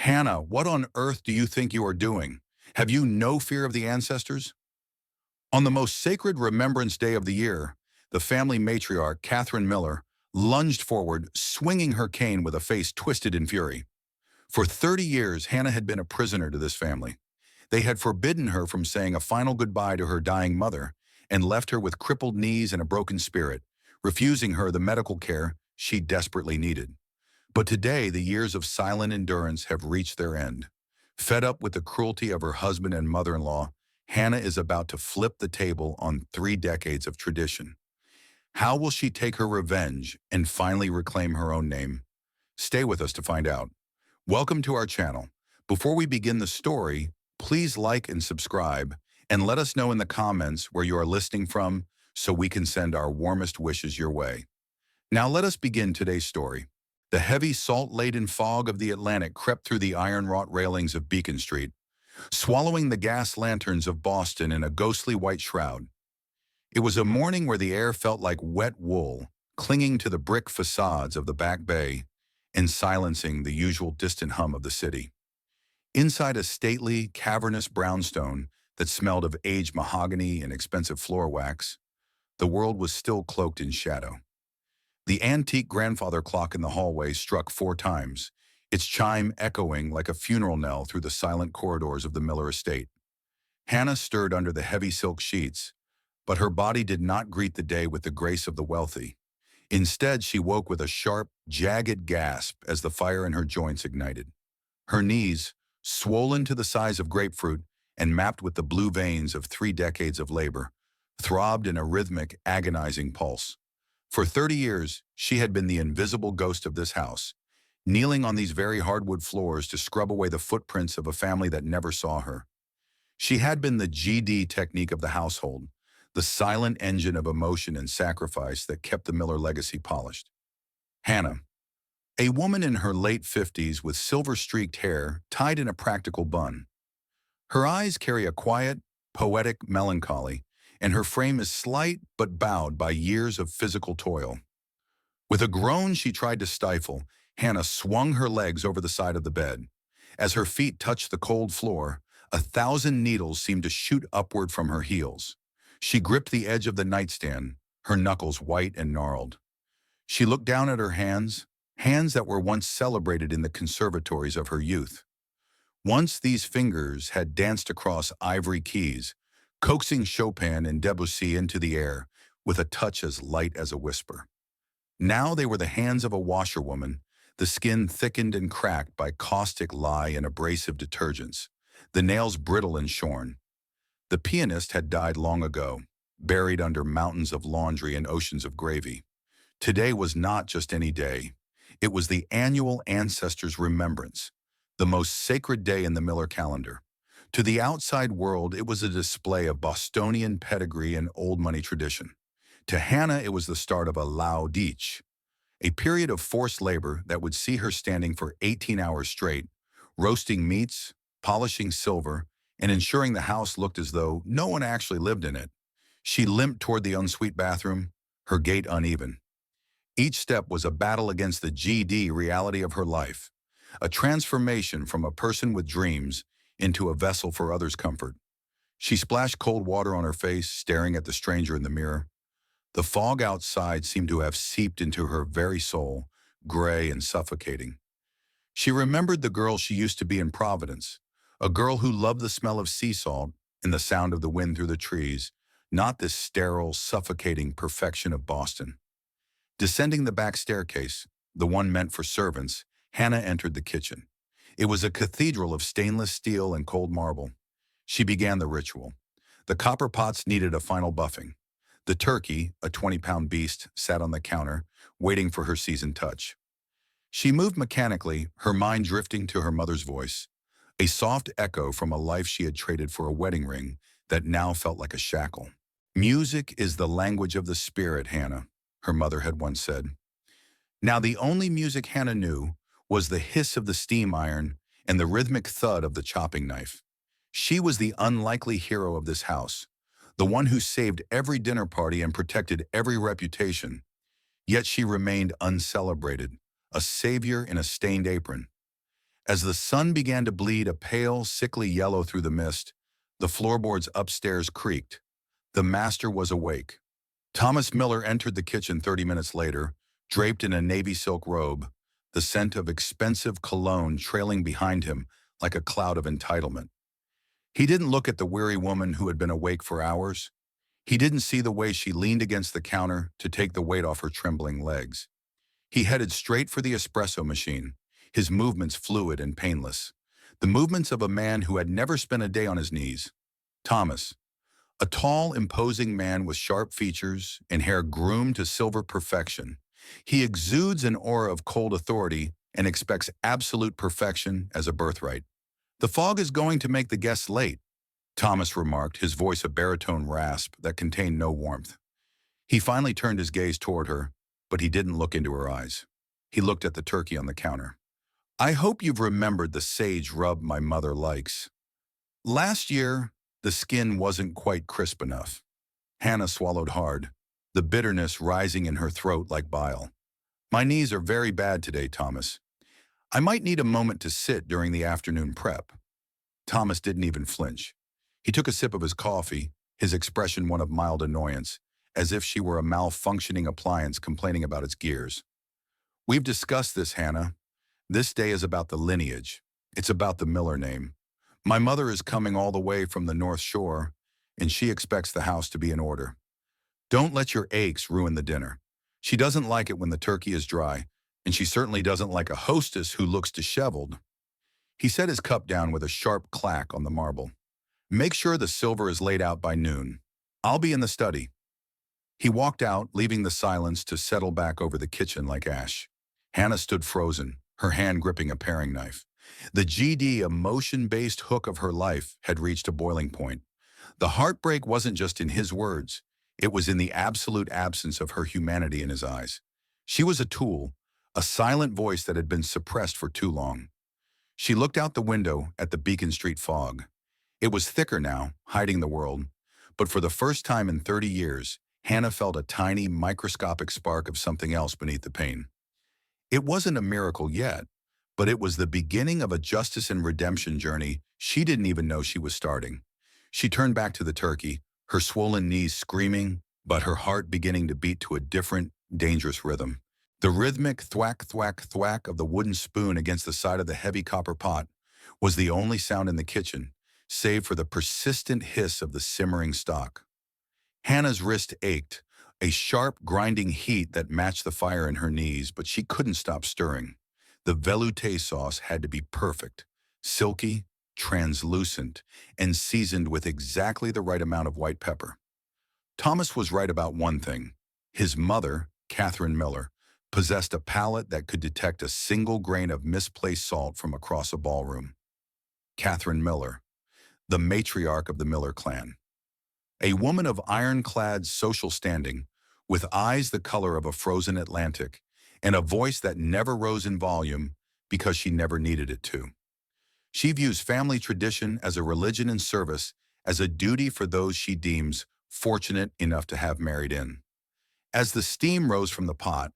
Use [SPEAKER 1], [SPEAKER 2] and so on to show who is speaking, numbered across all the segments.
[SPEAKER 1] Hannah, what on earth do you think you are doing? Have you no fear of the ancestors? On the most sacred Remembrance Day of the year, the family matriarch, Catherine Miller, lunged forward, swinging her cane with a face twisted in fury. For 30 years, Hannah had been a prisoner to this family. They had forbidden her from saying a final goodbye to her dying mother and left her with crippled knees and a broken spirit, refusing her the medical care she desperately needed. But today, the years of silent endurance have reached their end. Fed up with the cruelty of her husband and mother-in-law, Hannah is about to flip the table on 3 decades of tradition. How will she take her revenge and finally reclaim her own name? Stay with us to find out. Welcome to our channel. Before we begin the story, please like and subscribe, and let us know in the comments where you are listening from so we can send our warmest wishes your way. Now let us begin today's story. The heavy salt-laden fog of the Atlantic crept through the iron-wrought railings of Beacon Street, swallowing the gas lanterns of Boston in a ghostly white shroud. It was a morning where the air felt like wet wool, clinging to the brick facades of the Back Bay and silencing the usual distant hum of the city. Inside a stately, cavernous brownstone that smelled of aged mahogany and expensive floor wax, the world was still cloaked in shadow. The antique grandfather clock in the hallway struck 4 times, its chime echoing like a funeral knell through the silent corridors of the Miller estate. Hannah stirred under the heavy silk sheets, but her body did not greet the day with the grace of the wealthy. Instead, she woke with a sharp, jagged gasp as the fire in her joints ignited. Her knees, swollen to the size of grapefruit and mapped with the blue veins of 3 decades of labor, throbbed in a rhythmic, agonizing pulse. For 30 years, she had been the invisible ghost of this house, kneeling on these very hardwood floors to scrub away the footprints of a family that never saw her. She had been the GD technique of the household, the silent engine of emotion and sacrifice that kept the Miller legacy polished. Hannah, a woman in her late 50s with silver-streaked hair tied in a practical bun. Her eyes carry a quiet, poetic melancholy, and her frame is slight but bowed by years of physical toil. With a groan she tried to stifle, Hannah swung her legs over the side of the bed. As her feet touched the cold floor, 1,000 needles seemed to shoot upward from her heels. She gripped the edge of the nightstand, her knuckles white and gnarled. She looked down at her hands, hands that were once celebrated in the conservatories of her youth. Once these fingers had danced across ivory keys, coaxing Chopin and Debussy into the air with a touch as light as a whisper. Now they were the hands of a washerwoman, the skin thickened and cracked by caustic lye and abrasive detergents, the nails brittle and shorn. The pianist had died long ago, buried under mountains of laundry and oceans of gravy. Today was not just any day. It was the annual Ancestors' Remembrance, the most sacred day in the Miller calendar. To the outside world, it was a display of Bostonian pedigree and old money tradition. To Hannah, it was the start of a lao dich, a period of forced labor that would see her standing for 18 hours straight, roasting meats, polishing silver, and ensuring the house looked as though no one actually lived in it. She limped toward the ensuite bathroom, her gait uneven. Each step was a battle against the GD reality of her life, a transformation from a person with dreams into a vessel for others' comfort. She splashed cold water on her face, staring at the stranger in the mirror. The fog outside seemed to have seeped into her very soul, gray and suffocating. She remembered the girl she used to be in Providence, a girl who loved the smell of sea salt and the sound of the wind through the trees, not this sterile, suffocating perfection of Boston. Descending the back staircase, the one meant for servants, Hannah entered the kitchen. It was a cathedral of stainless steel and cold marble. She began the ritual. The copper pots needed a final buffing. The turkey, a 20-pound beast, sat on the counter, waiting for her seasoned touch. She moved mechanically, her mind drifting to her mother's voice, a soft echo from a life she had traded for a wedding ring that now felt like a shackle. "Music is the language of the spirit, Hannah," her mother had once said. Now the only music Hannah knew was the hiss of the steam iron and the rhythmic thud of the chopping knife. She was the unlikely hero of this house, the one who saved every dinner party and protected every reputation. Yet she remained uncelebrated, a savior in a stained apron. As the sun began to bleed a pale, sickly yellow through the mist, the floorboards upstairs creaked. The master was awake. Thomas Miller entered the kitchen 30 minutes later, draped in a navy silk robe, the scent of expensive cologne trailing behind him like a cloud of entitlement. He didn't look at the weary woman who had been awake for hours. He didn't see the way she leaned against the counter to take the weight off her trembling legs. He headed straight for the espresso machine, his movements fluid and painless. The movements of a man who had never spent a day on his knees. Thomas, a tall, imposing man with sharp features and hair groomed to silver perfection. He exudes an aura of cold authority and expects absolute perfection as a birthright. "The fog is going to make the guests late," Thomas remarked, his voice a baritone rasp that contained no warmth. He finally turned his gaze toward her, but he didn't look into her eyes. He looked at the turkey on the counter. "I hope you've remembered the sage rub my mother likes. Last year, the skin wasn't quite crisp enough." Hannah swallowed hard, the bitterness rising in her throat like bile. "My knees are very bad today, Thomas. I might need a moment to sit during the afternoon prep." Thomas didn't even flinch. He took a sip of his coffee, his expression one of mild annoyance, as if she were a malfunctioning appliance complaining about its gears. "We've discussed this, Hannah. This day is about the lineage. It's about the Miller name. My mother is coming all the way from the North Shore, and she expects the house to be in order. Don't let your aches ruin the dinner. She doesn't like it when the turkey is dry, and she certainly doesn't like a hostess who looks disheveled." He set his cup down with a sharp clack on the marble. "Make sure the silver is laid out by noon. I'll be in the study." He walked out, leaving the silence to settle back over the kitchen like ash. Hannah stood frozen, her hand gripping a paring knife. The GD emotion-based hook of her life had reached a boiling point. The heartbreak wasn't just in his words. It was in the absolute absence of her humanity in his eyes. She was a tool, a silent voice that had been suppressed for too long. She looked out the window at the Beacon Street fog. It was thicker now, hiding the world. But for the first time in 30 years, Hannah felt a tiny, microscopic spark of something else beneath the pain. It wasn't a miracle yet, but it was the beginning of a justice and redemption journey she didn't even know she was starting. She turned back to the turkey, her swollen knees screaming, but her heart beginning to beat to a different, dangerous rhythm. The rhythmic thwack, thwack, thwack of the wooden spoon against the side of the heavy copper pot was the only sound in the kitchen, save for the persistent hiss of the simmering stock. Hannah's wrist ached, a sharp, grinding heat that matched the fire in her knees, but she couldn't stop stirring. The velouté sauce had to be perfect, silky, translucent, and seasoned with exactly the right amount of white pepper. Thomas was right about one thing. His mother, Catherine Miller, possessed a palate that could detect a single grain of misplaced salt from across a ballroom. Catherine Miller, the matriarch of the Miller clan. A woman of ironclad social standing, with eyes the color of a frozen Atlantic, and a voice that never rose in volume because she never needed it to. She views family tradition as a religion and service, as a duty for those she deems fortunate enough to have married in. As the steam rose from the pot,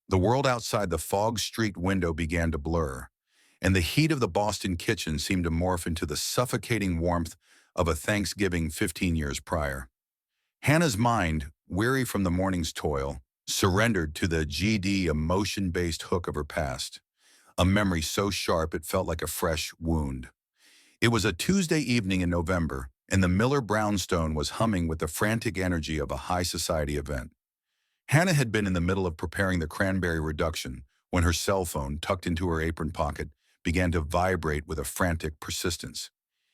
[SPEAKER 1] the world outside the fog-streaked window began to blur, and the heat of the Boston kitchen seemed to morph into the suffocating warmth of a Thanksgiving 15 years prior. Hannah's mind, weary from the morning's toil, surrendered to the GD emotion-based hook of her past, a memory so sharp it felt like a fresh wound. It was a Tuesday evening in November, and the Miller brownstone was humming with the frantic energy of a high society event. Hannah had been in the middle of preparing the cranberry reduction when her cell phone, tucked into her apron pocket, began to vibrate with a frantic persistence.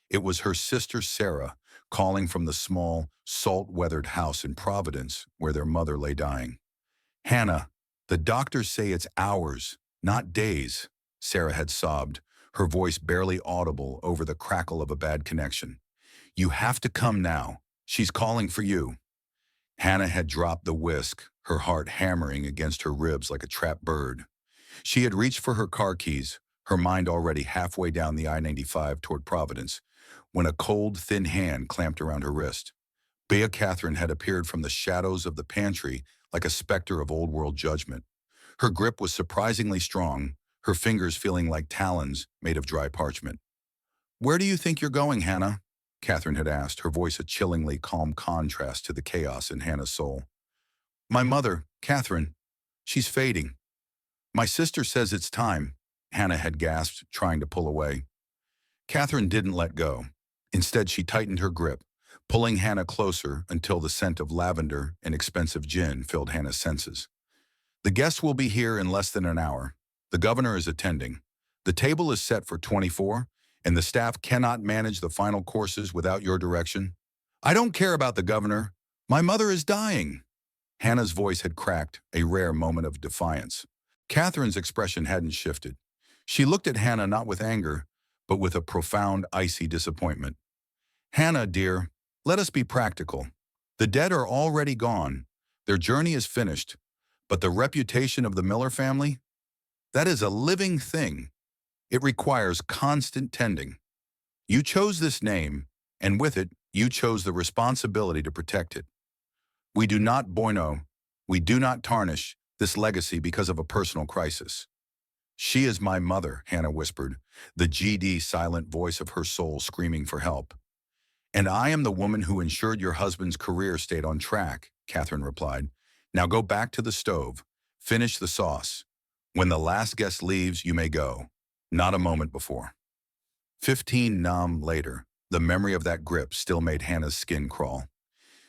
[SPEAKER 1] It was her sister Sarah, calling from the small, salt-weathered house in Providence where their mother lay dying. "Hannah, the doctors say it's hours, not days," Sarah had sobbed, her voice barely audible over the crackle of a bad connection. "You have to come now. She's calling for you." Hannah had dropped the whisk, her heart hammering against her ribs like a trapped bird. She had reached for her car keys, her mind already halfway down the I-95 toward Providence, when a cold, thin hand clamped around her wrist. Bea Catherine had appeared from the shadows of the pantry like a specter of old-world judgment. Her grip was surprisingly strong, her fingers feeling like talons made of dry parchment. "Where do you think you're going, Hannah?" Catherine had asked, her voice a chillingly calm contrast to the chaos in Hannah's soul. "My mother, Catherine, she's fading. My sister says it's time," Hannah had gasped, trying to pull away. Catherine didn't let go. Instead, she tightened her grip, pulling Hannah closer until the scent of lavender and expensive gin filled Hannah's senses. "The guests will be here in less than an hour. The governor is attending. The table is set for 24, and the staff cannot manage the final courses without your direction." "I don't care about the governor. My mother is dying." Hannah's voice had cracked, a rare moment of defiance. Catherine's expression hadn't shifted. She looked at Hannah not with anger, but with a profound, icy disappointment. "Hannah, dear, let us be practical. The dead are already gone. Their journey is finished. But the reputation of the Miller family? That is a living thing. It requires constant tending. You chose this name, and with it, you chose the responsibility to protect it. We do not we do not tarnish this legacy because of a personal crisis." "She is my mother," Hannah whispered, the GD silent voice of her soul screaming for help. "And I am the woman who ensured your husband's career stayed on track," Catherine replied. "Now go back to the stove. Finish the sauce. When the last guest leaves, you may go. Not a moment before." 15 later, the memory of that grip still made Hannah's skin crawl.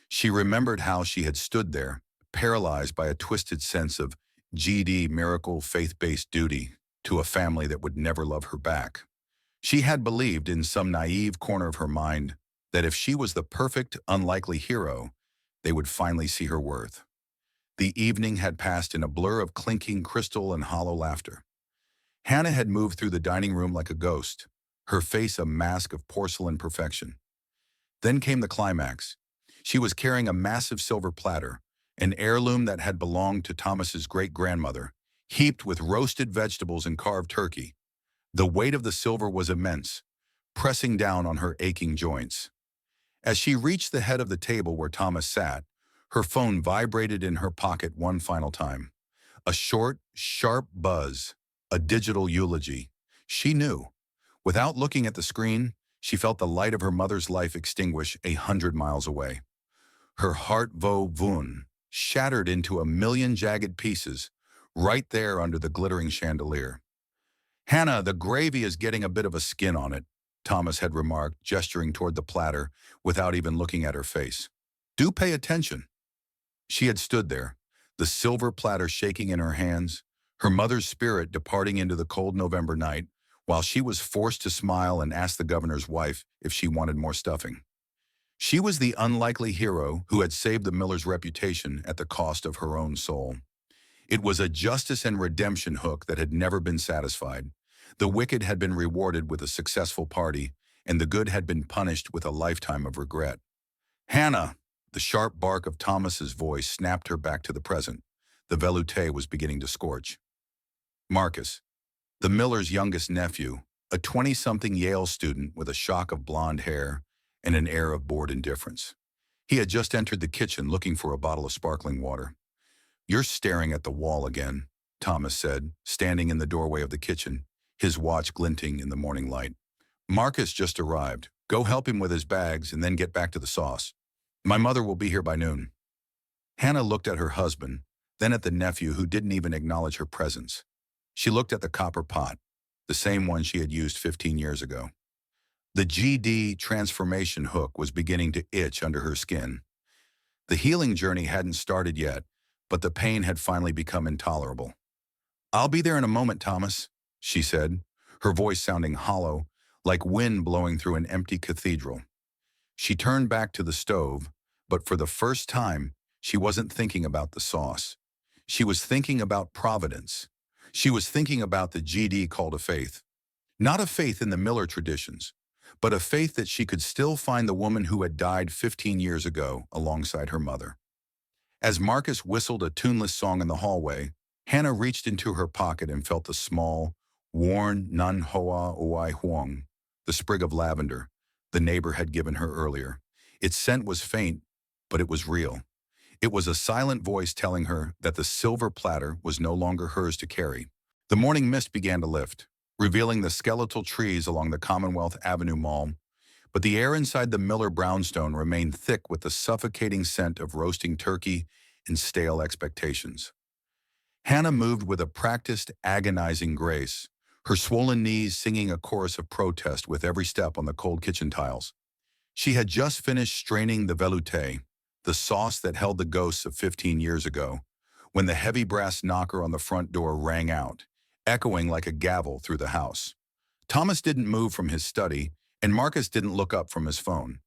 [SPEAKER 1] She remembered how she had stood there, paralyzed by a twisted sense of GD miracle faith-based duty to a family that would never love her back. She had believed in some naive corner of her mind that if she was the perfect, unlikely hero, they would finally see her worth. The evening had passed in a blur of clinking crystal and hollow laughter. Hannah had moved through the dining room like a ghost, her face a mask of porcelain perfection. Then came the climax. She was carrying a massive silver platter, an heirloom that had belonged to Thomas's great-grandmother, heaped with roasted vegetables and carved turkey. The weight of the silver was immense, pressing down on her aching joints. As she reached the head of the table where Thomas sat, her phone vibrated in her pocket one final time. A short, sharp buzz, a digital eulogy. She knew. Without looking at the screen, she felt the light of her mother's life extinguish 100 miles away. Her heart vun shattered into a million jagged pieces, right there under the glittering chandelier. "Hannah, the gravy is getting a bit of a skin on it," Thomas had remarked, gesturing toward the platter without even looking at her face. "Do pay attention." She had stood there, the silver platter shaking in her hands, her mother's spirit departing into the cold November night, while she was forced to smile and ask the governor's wife if she wanted more stuffing. She was the unlikely hero who had saved the Miller's reputation at the cost of her own soul. It was a justice and redemption hook that had never been satisfied. The wicked had been rewarded with a successful party, and the good had been punished with a lifetime of regret. "Hannah!" The sharp bark of Thomas's voice snapped her back to the present. The velouté was beginning to scorch. Marcus, the Miller's youngest nephew, a 20-something Yale student with a shock of blonde hair and an air of bored indifference. He had just entered the kitchen looking for a bottle of sparkling water. "You're staring at the wall again," Thomas said, standing in the doorway of the kitchen, his watch glinting in the morning light. "Marcus just arrived. Go help him with his bags and then get back to the sauce. My mother will be here by noon." Hannah looked at her husband, then at the nephew who didn't even acknowledge her presence. She looked at the copper pot, the same one she had used 15 years ago. The GD transformation hook was beginning to itch under her skin. The healing journey hadn't started yet, but the pain had finally become intolerable. "I'll be there in a moment, Thomas," she said, her voice sounding hollow, like wind blowing through an empty cathedral. She turned back to the stove, but for the first time, she wasn't thinking about the sauce. She was thinking about providence. She was thinking about the GD call to faith. Not a faith in the Miller traditions, but a faith that she could still find the woman who had died 15 years ago alongside her mother. As Marcus whistled a tuneless song in the hallway, Hannah reached into her pocket and felt the small, worn Nan Hoa Oi Huang, the sprig of lavender the neighbor had given her earlier. Its scent was faint, but it was real. It was a silent voice telling her that the silver platter was no longer hers to carry. The morning mist began to lift, revealing the skeletal trees along the Commonwealth Avenue Mall, but the air inside the Miller brownstone remained thick with the suffocating scent of roasting turkey and stale expectations. Hannah moved with a practiced, agonizing grace, her swollen knees singing a chorus of protest with every step on the cold kitchen tiles. She had just finished straining the velouté, the sauce that held the ghosts of 15 years ago, when the heavy brass knocker on the front door rang out, echoing like a gavel through the house. Thomas didn't move from his study, and Marcus didn't look up from his phone.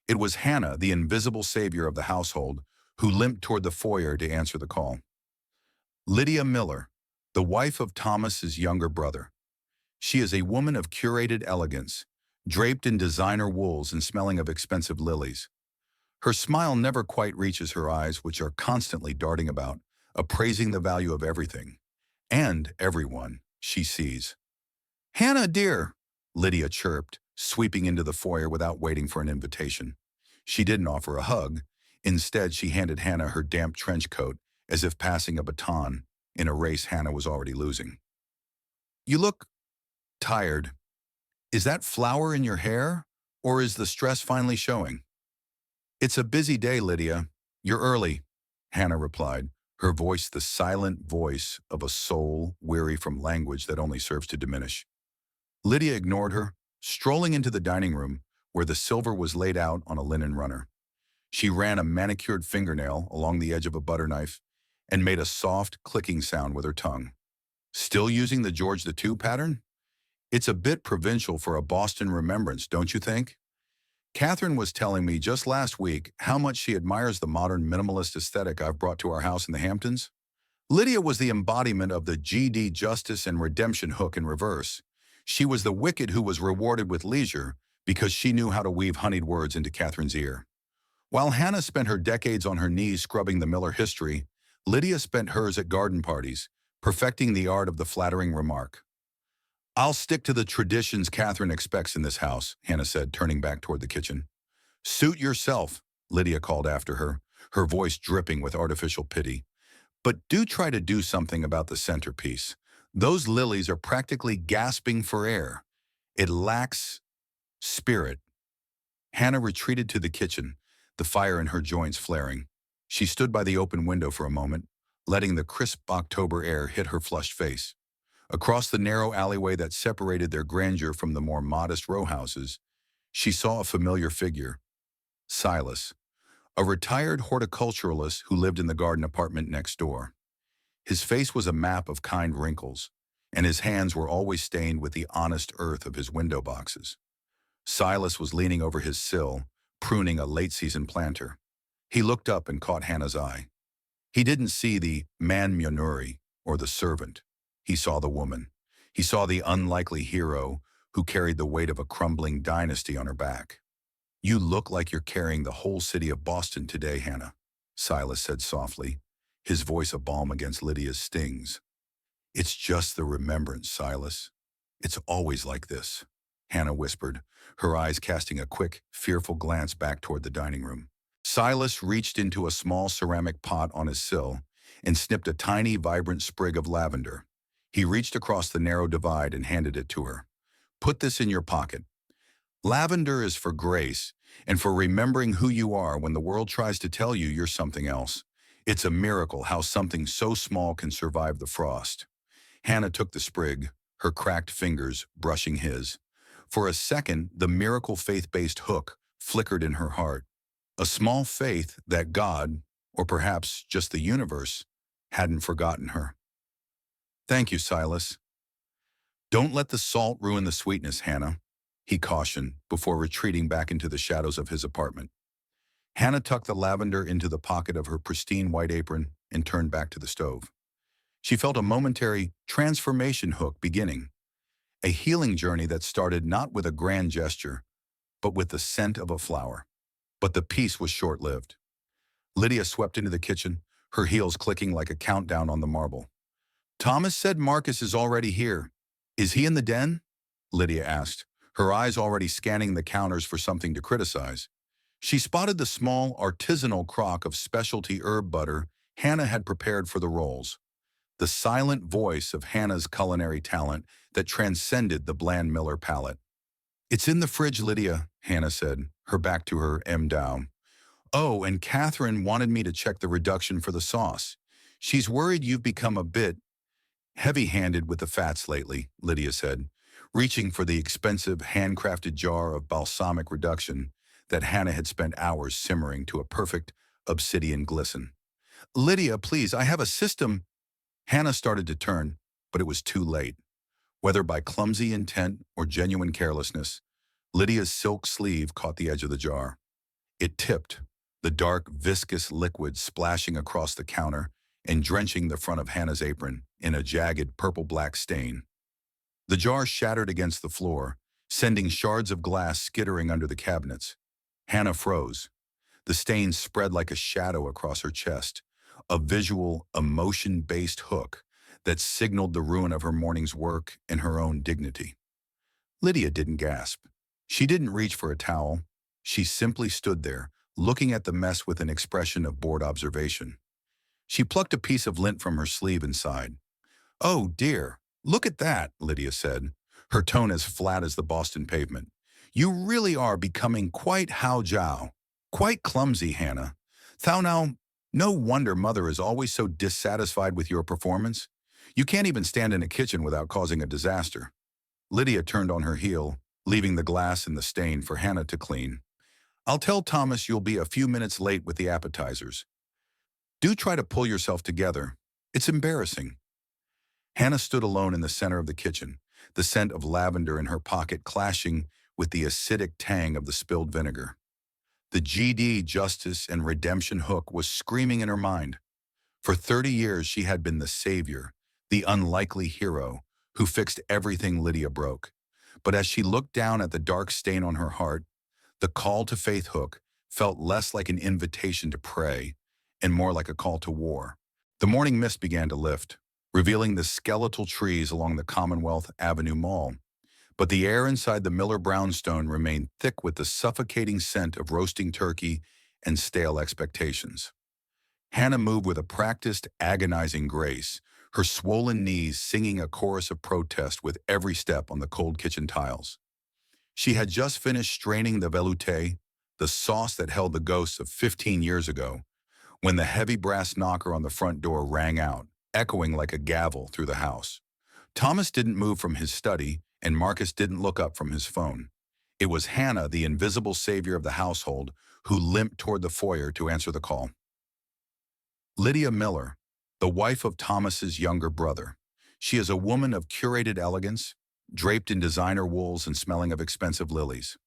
[SPEAKER 1] It was Hannah, the invisible savior of the household, who limped toward the foyer to answer the call. Lydia Miller, the wife of Thomas's younger brother. She is a woman of curated elegance, draped in designer wools and smelling of expensive lilies. Her smile never quite reaches her eyes, which are constantly darting about, appraising the value of everything and everyone she sees. "Hannah, dear," Lydia chirped, sweeping into the foyer without waiting for an invitation. She didn't offer a hug. Instead, she handed Hannah her damp trench coat, as if passing a baton in a race Hannah was already losing. "You look tired. Is that flour in your hair, or is the stress finally showing?" "It's a busy day, Lydia. You're early," Hannah replied, her voice the silent voice of a soul weary from language that only serves to diminish. Lydia ignored her, strolling into the dining room, where the silver was laid out on a linen runner. She ran a manicured fingernail along the edge of a butter knife and made a soft, clicking sound with her tongue. "Still using the George II pattern? It's a bit provincial for a Boston remembrance, don't you think? Catherine was telling me just last week how much she admires the modern minimalist aesthetic I've brought to our house in the Hamptons." Lydia was the embodiment of the GD justice and redemption hook in reverse. She was the wicked who was rewarded with leisure because she knew how to weave honeyed words into Catherine's ear. While Hannah spent her decades on her knees scrubbing the Miller history, Lydia spent hers at garden parties, perfecting the art of the flattering remark. "I'll stick to the traditions Catherine expects in this house," Hannah said, turning back toward the kitchen. "Suit yourself," Lydia called after her, her voice dripping with artificial pity. "But do try to do something about the centerpiece. Those lilies are practically gasping for air. It lacks spirit." Hannah retreated to the kitchen, the fire in her joints flaring. She stood by the open window for a moment, letting the crisp October air hit her flushed face. Across the narrow alleyway that separated their grandeur from the more modest row houses, she saw a familiar figure, Silas, a retired horticulturalist who lived in the garden apartment next door. His face was a map of kind wrinkles, and his hands were always stained with the honest earth of his window boxes. Silas was leaning over his sill, pruning a late-season planter. He looked up and caught Hannah's eye. He didn't see the man Munuri or the servant. He saw the woman. He saw the unlikely hero who carried the weight of a crumbling dynasty on her back. "You look like you're carrying the whole city of Boston today, Hannah," Silas said softly, his voice a balm against Lydia's stings. "It's just the remembrance, Silas. It's always like this," Hannah whispered, her eyes casting a quick, fearful glance back toward the dining room. Silas reached into a small ceramic pot on his sill and snipped a tiny, vibrant sprig of lavender. He reached across the narrow divide and handed it to her. "Put this in your pocket. Lavender is for grace and for remembering who you are when the world tries to tell you you're something else. It's a miracle how something so small can survive the frost." Hannah took the sprig, her cracked fingers brushing his. For a second, the miracle faith-based hook flickered in her heart. A small faith that God, or perhaps just the universe, hadn't forgotten her. "Thank you, Silas." "Don't let the salt ruin the sweetness, Hannah," he cautioned before retreating back into the shadows of his apartment. Hannah tucked the lavender into the pocket of her pristine white apron and turned back to the stove. She felt a momentary transformation hook beginning, a healing journey that started not with a grand gesture, but with the scent of a flower. But the peace was short-lived. Lydia swept into the kitchen, her heels clicking like a countdown on the marble. "Thomas said Marcus is already here. Is he in the den?" Lydia asked, her eyes already scanning the counters for something to criticize. She spotted the small, artisanal crock of specialty herb butter Hannah had prepared for the rolls. the silent voice of Hannah's culinary talent that transcended the bland Miller palate. "It's in the fridge, Lydia," Hannah said, her back to her down. "Oh, and Catherine wanted me to check the reduction for the sauce. She's worried you've become a bit heavy-handed with the fats lately," Lydia said, reaching for the expensive handcrafted jar of balsamic reduction that Hannah had spent hours simmering to a perfect obsidian glisten. "Lydia, please, I have a system." Hannah started to turn, but it was too late. Whether by clumsy intent or genuine carelessness, Lydia's silk sleeve caught the edge of the jar. It tipped, the dark, viscous liquid splashing across the counter and drenching the front of Hannah's apron in a jagged purple-black stain. The jar shattered against the floor, sending shards of glass skittering under the cabinets. Hannah froze. The stain spread like a shadow across her chest, a visual, emotion-based hook that signaled the ruin of her morning's work and her own dignity. Lydia didn't gasp. She didn't reach for a towel. She simply stood there, looking at the mess with an expression of bored observation. She plucked a piece of lint from her sleeve and sighed. "Oh, dear, look at that," Lydia said, her tone as flat as the Boston pavement. "You really are becoming quite hao jiao. Quite clumsy, Hannah. Thou now, no wonder Mother is always so dissatisfied with your performance. You can't even stand in a kitchen without causing a disaster." Lydia turned on her heel, leaving the glass and the stain for Hannah to clean. "I'll tell Thomas you'll be a few minutes late with the appetizers. Do try to pull yourself together. It's embarrassing." Hannah stood alone in the center of the kitchen, the scent of lavender in her pocket clashing with the acidic tang of the spilled vinegar. The GD Justice and Redemption hook was screaming in her mind. For 30 years she had been the savior, the unlikely hero, who fixed everything Lydia broke. But as she looked down at the dark stain on her heart, the call to faith hook felt less like an invitation to pray and more like a call to war. The morning mist began to lift, revealing the skeletal trees along the Commonwealth Avenue Mall. But the air inside the Miller brownstone remained thick with the suffocating scent of roasting turkey and stale expectations. Hannah moved with a practiced, agonizing grace, her swollen knees singing a chorus of protest with every step on the cold kitchen tiles. She had just finished straining the velouté, the sauce that held the ghosts of 15 years ago, when the heavy brass knocker on the front door rang out, echoing like a gavel through the house. Thomas didn't move from his study, and Marcus didn't look up from his phone. It was Hannah, the invisible savior of the household, who limped toward the foyer to answer the call. Lydia Miller, the wife of Thomas's younger brother. She is a woman of curated elegance, draped in designer wools and smelling of expensive lilies.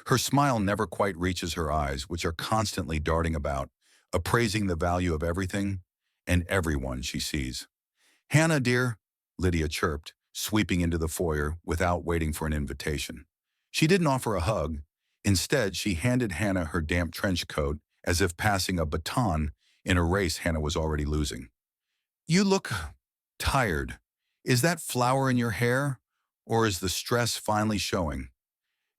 [SPEAKER 1] Her smile never quite reaches her eyes, which are constantly darting about, appraising the value of everything and everyone she sees. "Hannah, dear," Lydia chirped, sweeping into the foyer without waiting for an invitation. She didn't offer a hug. Instead, she handed Hannah her damp trench coat as if passing a baton in a race Hannah was already losing. "You look tired. Is that flour in your hair, or is the stress finally showing?"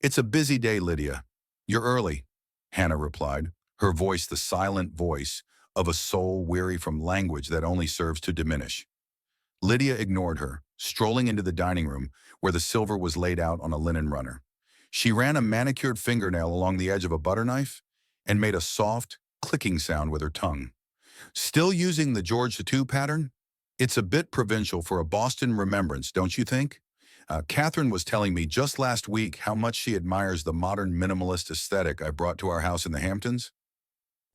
[SPEAKER 1] "It's a busy day, Lydia. You're early," Hannah replied, her voice the silent voice of a soul weary from language that only serves to diminish. Lydia ignored her, strolling into the dining room where the silver was laid out on a linen runner. She ran a manicured fingernail along the edge of a butter knife and made a soft, clicking sound with her tongue. "Still using the George II pattern? It's a bit provincial for a Boston remembrance, don't you think? Catherine was telling me just last week how much she admires the modern minimalist aesthetic I brought to our house in the Hamptons."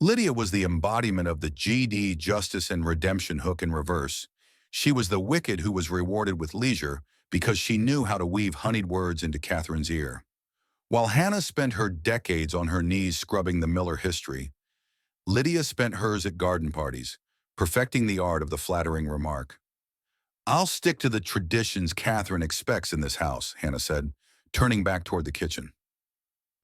[SPEAKER 1] Lydia was the embodiment of the GD Justice and Redemption hook in reverse. She was the wicked who was rewarded with leisure because she knew how to weave honeyed words into Catherine's ear. While Hannah spent her decades on her knees scrubbing the Miller history, Lydia spent hers at garden parties, perfecting the art of the flattering remark. "I'll stick to the traditions Catherine expects in this house," Hannah said, turning back toward the kitchen.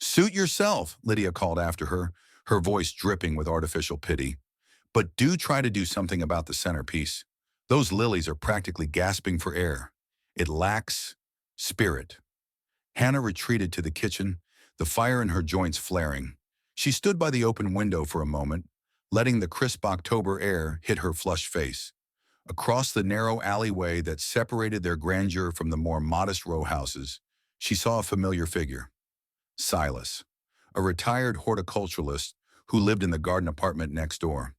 [SPEAKER 1] "Suit yourself," Lydia called after her, her voice dripping with artificial pity. "But do try to do something about the centerpiece. Those lilies are practically gasping for air. It lacks spirit." Hannah retreated to the kitchen, the fire in her joints flaring. She stood by the open window for a moment, letting the crisp October air hit her flushed face. Across the narrow alleyway that separated their grandeur from the more modest row houses, she saw a familiar figure, Silas, a retired horticulturalist who lived in the garden apartment next door.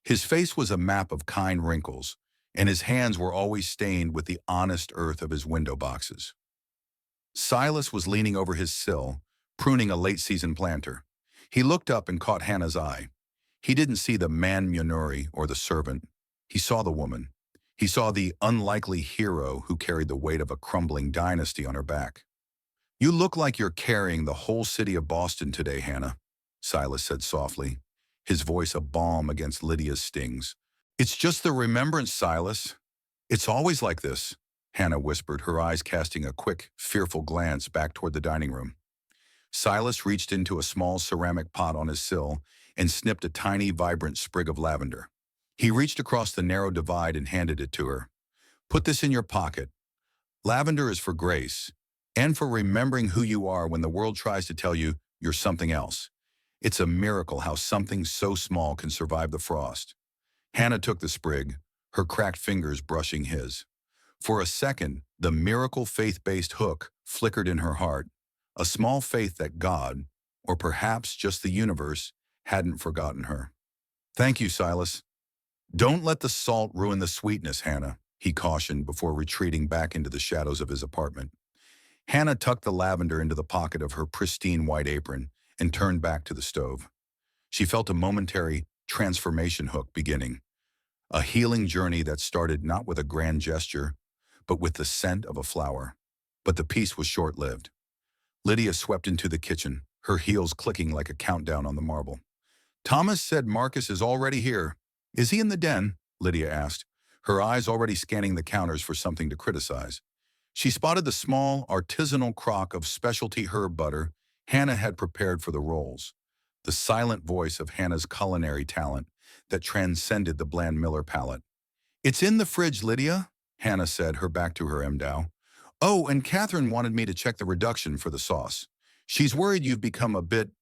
[SPEAKER 1] His face was a map of kind wrinkles, and his hands were always stained with the honest earth of his window boxes. Silas was leaning over his sill, pruning a late-season planter. He looked up and caught Hannah's eye. He didn't see the man Munuri or the servant. He saw the woman. He saw the unlikely hero who carried the weight of a crumbling dynasty on her back. "You look like you're carrying the whole city of Boston today, Hannah," Silas said softly, his voice a balm against Lydia's stings. "It's just the remembrance, Silas. It's always like this," Hannah whispered, her eyes casting a quick, fearful glance back toward the dining room. Silas reached into a small ceramic pot on his sill and snipped a tiny, vibrant sprig of lavender. He reached across the narrow divide and handed it to her. "Put this in your pocket. Lavender is for grace, and for remembering who you are when the world tries to tell you you're something else. It's a miracle how something so small can survive the frost." Hannah took the sprig, her cracked fingers brushing his. For a second, the miracle faith-based hook flickered in her heart, a small faith that God, or perhaps just the universe, hadn't forgotten her. "Thank you, Silas. Don't let the salt ruin the sweetness, Hannah," he cautioned before retreating back into the shadows of his apartment. Hannah tucked the lavender into the pocket of her pristine white apron and turned back to the stove. She felt a momentary transformation hook beginning, a healing journey that started not with a grand gesture, but with the scent of a flower. But the peace was short-lived. Lydia swept into the kitchen, her heels clicking like a countdown on the marble. "Thomas said Marcus is already here. Is he in the den?" Lydia asked, her eyes already scanning the counters for something to criticize. She spotted the small, artisanal crock of specialty herb butter Hannah had prepared for the rolls, the silent voice of Hannah's culinary talent that transcended the bland Miller palate. "It's in the fridge, Lydia," Hannah said, her back to her MDOW. "Oh, and Catherine wanted me to check the reduction for the sauce. She's worried you've become a bit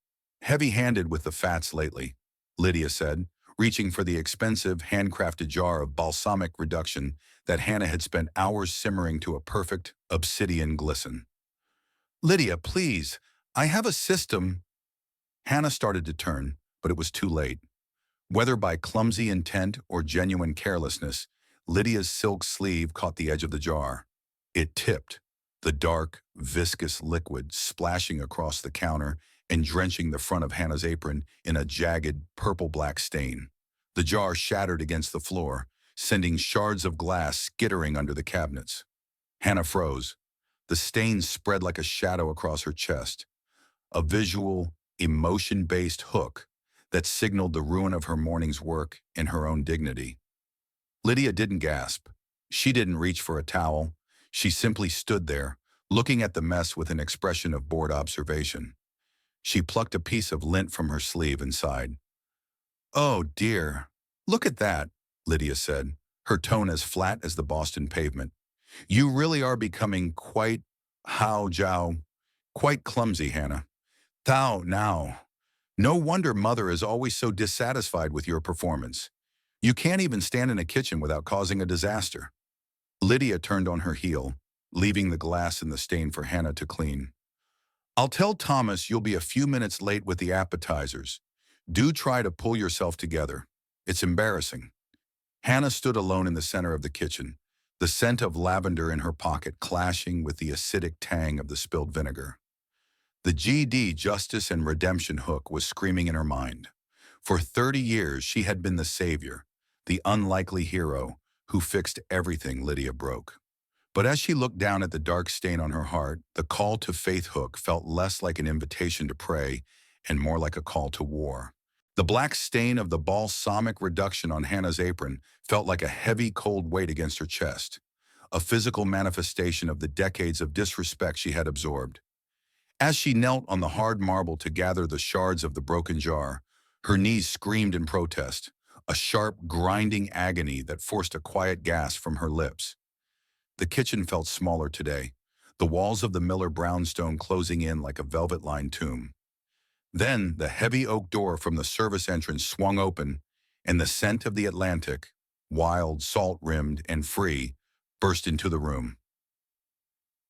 [SPEAKER 1] heavy-handed with the fats lately," Lydia said, reaching for the expensive, handcrafted jar of balsamic reduction that Hannah had spent hours simmering to a perfect obsidian glisten. "Lydia, please, I have a system." Hannah started to turn, but it was too late. Whether by clumsy intent or genuine carelessness, Lydia's silk sleeve caught the edge of the jar. It tipped, the dark, viscous liquid splashing across the counter and drenching the front of Hannah's apron in a jagged, purple-black stain. The jar shattered against the floor, sending shards of glass skittering under the cabinets. Hannah froze. The stain spread like a shadow across her chest, a visual, emotion-based hook that signaled the ruin of her morning's work and her own dignity. Lydia didn't gasp. She didn't reach for a towel. She simply stood there, looking at the mess with an expression of bored observation. She plucked a piece of lint from her sleeve and sighed. "Oh, dear. Look at that," Lydia said, her tone as flat as the Boston pavement. "You really are becoming quite quite clumsy, Hannah. Thou now. No wonder Mother is always so dissatisfied with your performance. You can't even stand in a kitchen without causing a disaster." Lydia turned on her heel, leaving the glass and the stain for Hannah to clean. "I'll tell Thomas you'll be a few minutes late with the appetizers. Do try to pull yourself together. It's embarrassing." Hannah stood alone in the center of the kitchen, the scent of lavender in her pocket clashing with the acidic tang of the spilled vinegar. The GD Justice and Redemption hook was screaming in her mind. For 30 years, she had been the savior, the unlikely hero who fixed everything Lydia broke. But as she looked down at the dark stain on her heart, the call to faith hook felt less like an invitation to pray and more like a call to war. The black stain of the balsamic reduction on Hannah's apron felt like a heavy, cold weight against her chest, a physical manifestation of the decades of disrespect she had absorbed. As she knelt on the hard marble to gather the shards of the broken jar, her knees screamed in protest, a sharp, grinding agony that forced a quiet gasp from her lips. The kitchen felt smaller today, the walls of the Miller brownstone closing in like a velvet-lined tomb. Then the heavy oak door from the service entrance swung open, and the scent of the Atlantic, wild, salt-rimmed, and free, burst into the room.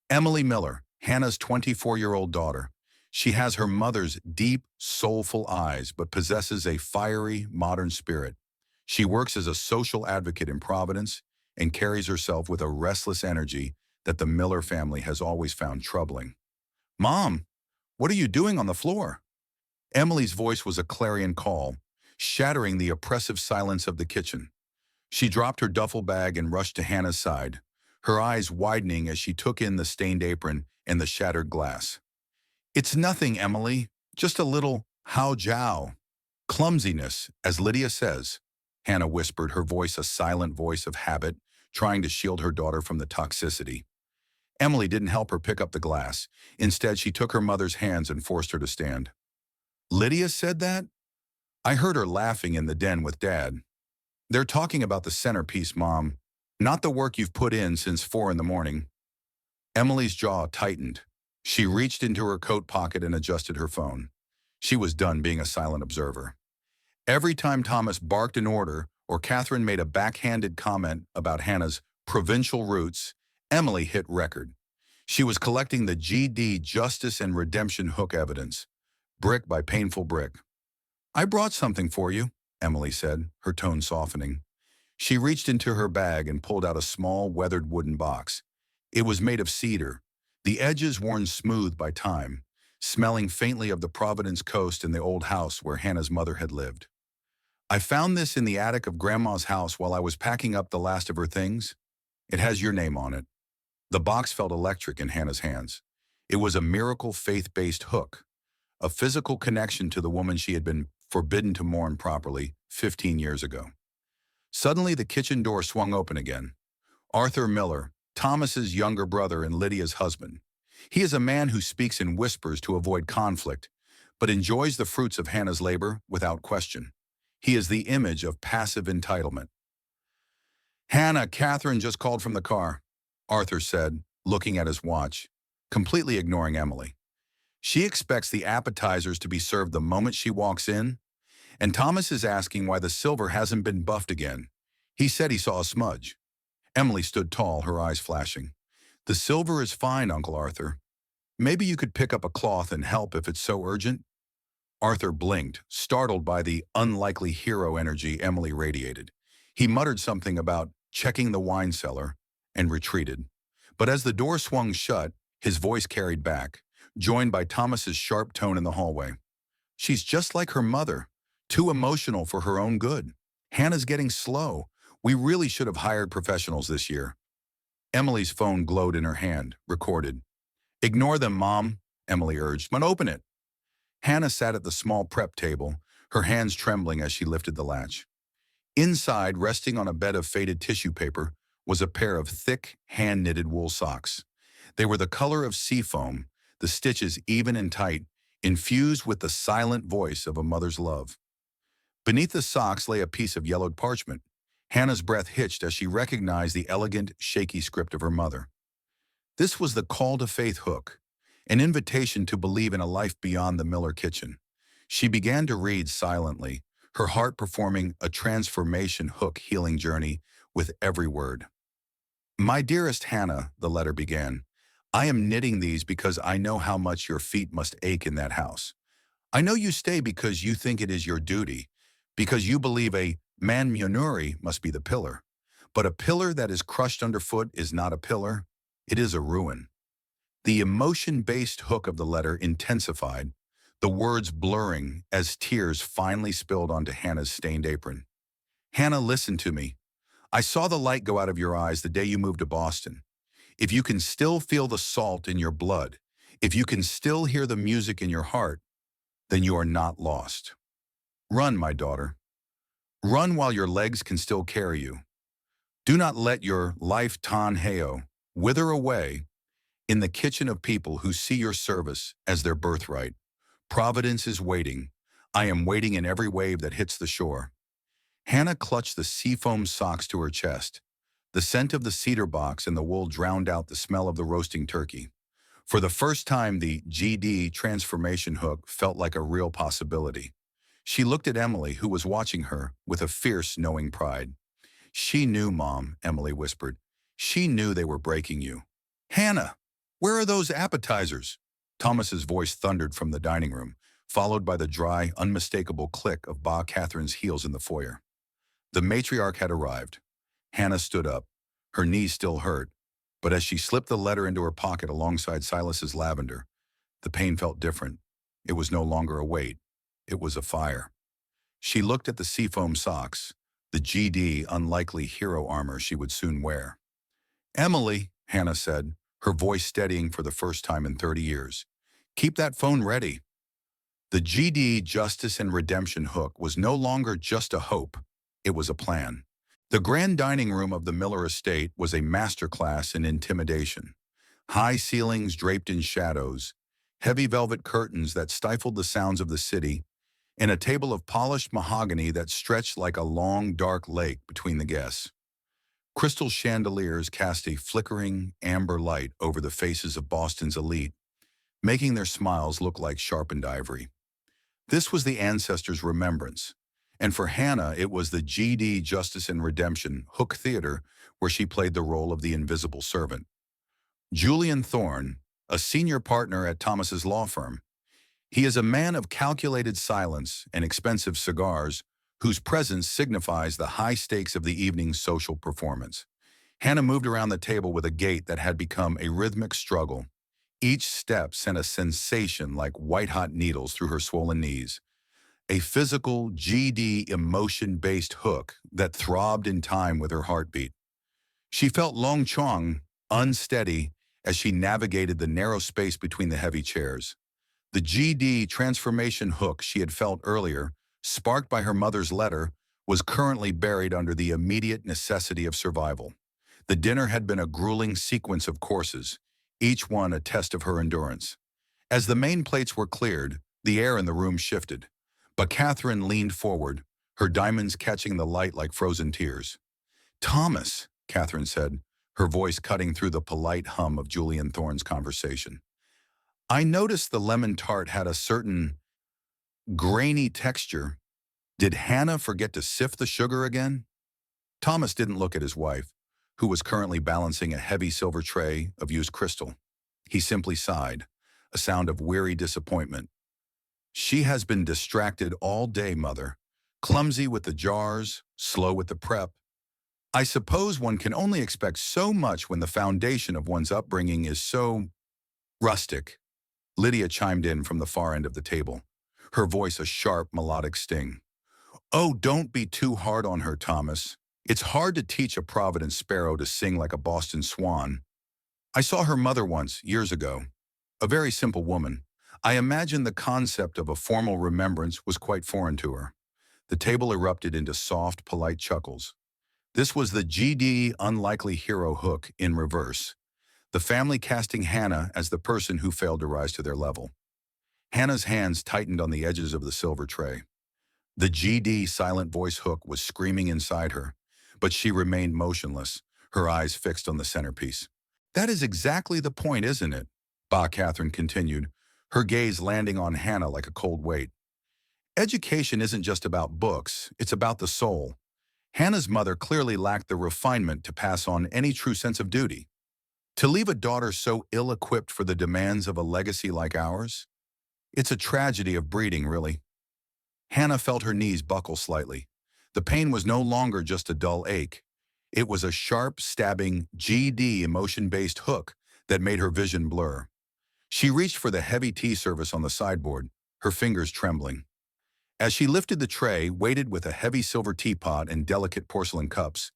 [SPEAKER 1] Emily Miller, Hannah's 24-year-old daughter. She has her mother's deep, soulful eyes, but possesses a fiery, modern spirit. She works as a social advocate in Providence and carries herself with a restless energy that the Miller family has always found troubling. "Mom, what are you doing on the floor?" Emily's voice was a clarion call, shattering the oppressive silence of the kitchen. She dropped her duffel bag and rushed to Hannah's side, her eyes widening as she took in the stained apron and the shattered glass. "It's nothing, Emily. Just a little how-jow. Clumsiness, as Lydia says," Hannah whispered, her voice a silent voice of habit, trying to shield her daughter from the toxicity. Emily didn't help her pick up the glass. Instead, she took her mother's hands and forced her to stand. "Lydia said that? I heard her laughing in the den with Dad. They're talking about the centerpiece, Mom, not the work you've put in since 4 in the morning." Emily's jaw tightened. She reached into her coat pocket and adjusted her phone. She was done being a silent observer. Every time Thomas barked an order or Catherine made a backhanded comment about Hannah's provincial roots, Emily hit record. She was collecting the GD justice and redemption hook evidence, brick by painful brick. "I brought something for you," Emily said, her tone softening. She reached into her bag and pulled out a small, weathered wooden box. It was made of cedar, the edges worn smooth by time, smelling faintly of the Providence coast and the old house where Hannah's mother had lived. "I found this in the attic of Grandma's house while I was packing up the last of her things. It has your name on it." The box felt electric in Hannah's hands. It was a miracle faith-based hook, a physical connection to the woman she had been forbidden to mourn properly 15 years ago. Suddenly, the kitchen door swung open again. Arthur Miller, Thomas's younger brother and Lydia's husband. He is a man who speaks in whispers to avoid conflict, but enjoys the fruits of Hannah's labor without question. He is the image of passive entitlement. "Hannah, Catherine just called from the car," Arthur said, looking at his watch, completely ignoring Emily. "She expects the appetizers to be served the moment she walks in, and Thomas is asking why the silver hasn't been buffed again. He said he saw a smudge." Emily stood tall, her eyes flashing. "The silver is fine, Uncle Arthur. Maybe you could pick up a cloth and help if it's so urgent." Arthur blinked, startled by the unlikely hero energy Emily radiated. He muttered something about checking the wine cellar and retreated. But as the door swung shut, his voice carried back, joined by Thomas's sharp tone in the hallway. "She's just like her mother, too emotional for her own good. Hannah's getting slow. We really should have hired professionals this year." Emily's phone glowed in her hand, recorded. "Ignore them, Mom," Emily urged, "but open it." Hannah sat at the small prep table, her hands trembling as she lifted the latch. Inside, resting on a bed of faded tissue paper, was a pair of thick, hand-knitted wool socks. They were the color of seafoam, the stitches even and tight, infused with the silent voice of a mother's love. Beneath the socks lay a piece of yellowed parchment. Hannah's breath hitched as she recognized the elegant, shaky script of her mother. This was the call to faith hook, an invitation to believe in a life beyond the Miller kitchen. She began to read silently, her heart performing a transformation hook healing journey with every word. "My dearest Hannah," the letter began, "I am knitting these because I know how much your feet must ache in that house. I know you stay because you think it is your duty, because you believe a manmunuri must be the pillar. But a pillar that is crushed underfoot is not a pillar, it is a ruin." The emotion-based hook of the letter intensified, the words blurring as tears finally spilled onto Hannah's stained apron. "Hannah, listen to me. I saw the light go out of your eyes the day you moved to Boston. If you can still feel the salt in your blood, if you can still hear the music in your heart, then you are not lost. Run, my daughter. Run while your legs can still carry you. Do not let your life tan heo wither away in the kitchen of people who see your service as their birthright. Providence is waiting. I am waiting in every wave that hits the shore." Hannah clutched the seafoam socks to her chest. The scent of the cedar box and the wool drowned out the smell of the roasting turkey. For the first time, the GD transformation hook felt like a real possibility. She looked at Emily, who was watching her with a fierce, knowing pride. She knew, Mom, Emily whispered. She knew they were breaking you. Hannah, where are those appetizers? Thomas's voice thundered from the dining room, followed by the dry, unmistakable click of Ba Catherine's heels in the foyer. The matriarch had arrived. Hannah stood up. Her knees still hurt, but as she slipped the letter into her pocket alongside Silas's lavender, the pain felt different. It was no longer a weight. It was a fire. She looked at the seafoam socks, the GD unlikely hero armor she would soon wear. Emily, Hannah said, her voice steadying for the first time in 30 years. Keep that phone ready. The GD Justice and Redemption hook was no longer just a hope. It was a plan. The grand dining room of the Miller estate was a masterclass in intimidation. High ceilings draped in shadows, heavy velvet curtains that stifled the sounds of the city, and a table of polished mahogany that stretched like a long, dark lake between the guests. Crystal chandeliers cast a flickering, amber light over the faces of Boston's elite, making their smiles look like sharpened ivory. This was the ancestors' remembrance, and for Hannah it was the GD Justice and Redemption Hook Theater where she played the role of the invisible servant. Julian Thorne, a senior partner at Thomas's law firm. He is a man of calculated silence and expensive cigars whose presence signifies the high stakes of the evening's social performance. Hannah moved around the table with a gait that had become a rhythmic struggle. Each step sent a sensation like white-hot needles through her swollen knees. A physical, GD, emotion-based hook that throbbed in time with her heartbeat. She felt Long Chong, unsteady, as she navigated the narrow space between the heavy chairs. The GD transformation hook she had felt earlier, sparked by her mother's letter, was currently buried under the immediate necessity of survival. The dinner had been a grueling sequence of courses, each one a test of her endurance. As the main plates were cleared, the air in the room shifted. But Catherine leaned forward, her diamonds catching the light like frozen tears. Thomas, Catherine said, her voice cutting through the polite hum of Julian Thorne's conversation. I noticed the lemon tart had a certain grainy texture. Did Hannah forget to sift the sugar again? Thomas didn't look at his wife, who was currently balancing a heavy silver tray of used crystal. He simply sighed, a sound of weary disappointment. She has been distracted all day, Mother. Clumsy with the jars, slow with the prep. I suppose one can only expect so much when the foundation of one's upbringing is so rustic. Lydia chimed in from the far end of the table, her voice a sharp, melodic sting. Oh, don't be too hard on her, Thomas. It's hard to teach a Providence sparrow to sing like a Boston swan. I saw her mother once, years ago. A very simple woman. I imagine the concept of a formal remembrance was quite foreign to her. The table erupted into soft, polite chuckles. This was the GD unlikely hero hook in reverse. The family casting Hannah as the person who failed to rise to their level. Hannah's hands tightened on the edges of the silver tray. The GD silent voice hook was screaming inside her, but she remained motionless, her eyes fixed on the centerpiece. That is exactly the point, isn't it? Ba Catherine continued, her gaze landing on Hannah like a cold weight. Education isn't just about books, it's about the soul. Hannah's mother clearly lacked the refinement to pass on any true sense of duty. To leave a daughter so ill-equipped for the demands of a legacy like ours? It's a tragedy of breeding, really. Hannah felt her knees buckle slightly. The pain was no longer just a dull ache. It was a sharp, stabbing, GD emotion-based hook that made her vision blur. She reached for the heavy tea service on the sideboard, her fingers trembling. As she lifted the tray, weighted with a heavy silver teapot and delicate porcelain cups,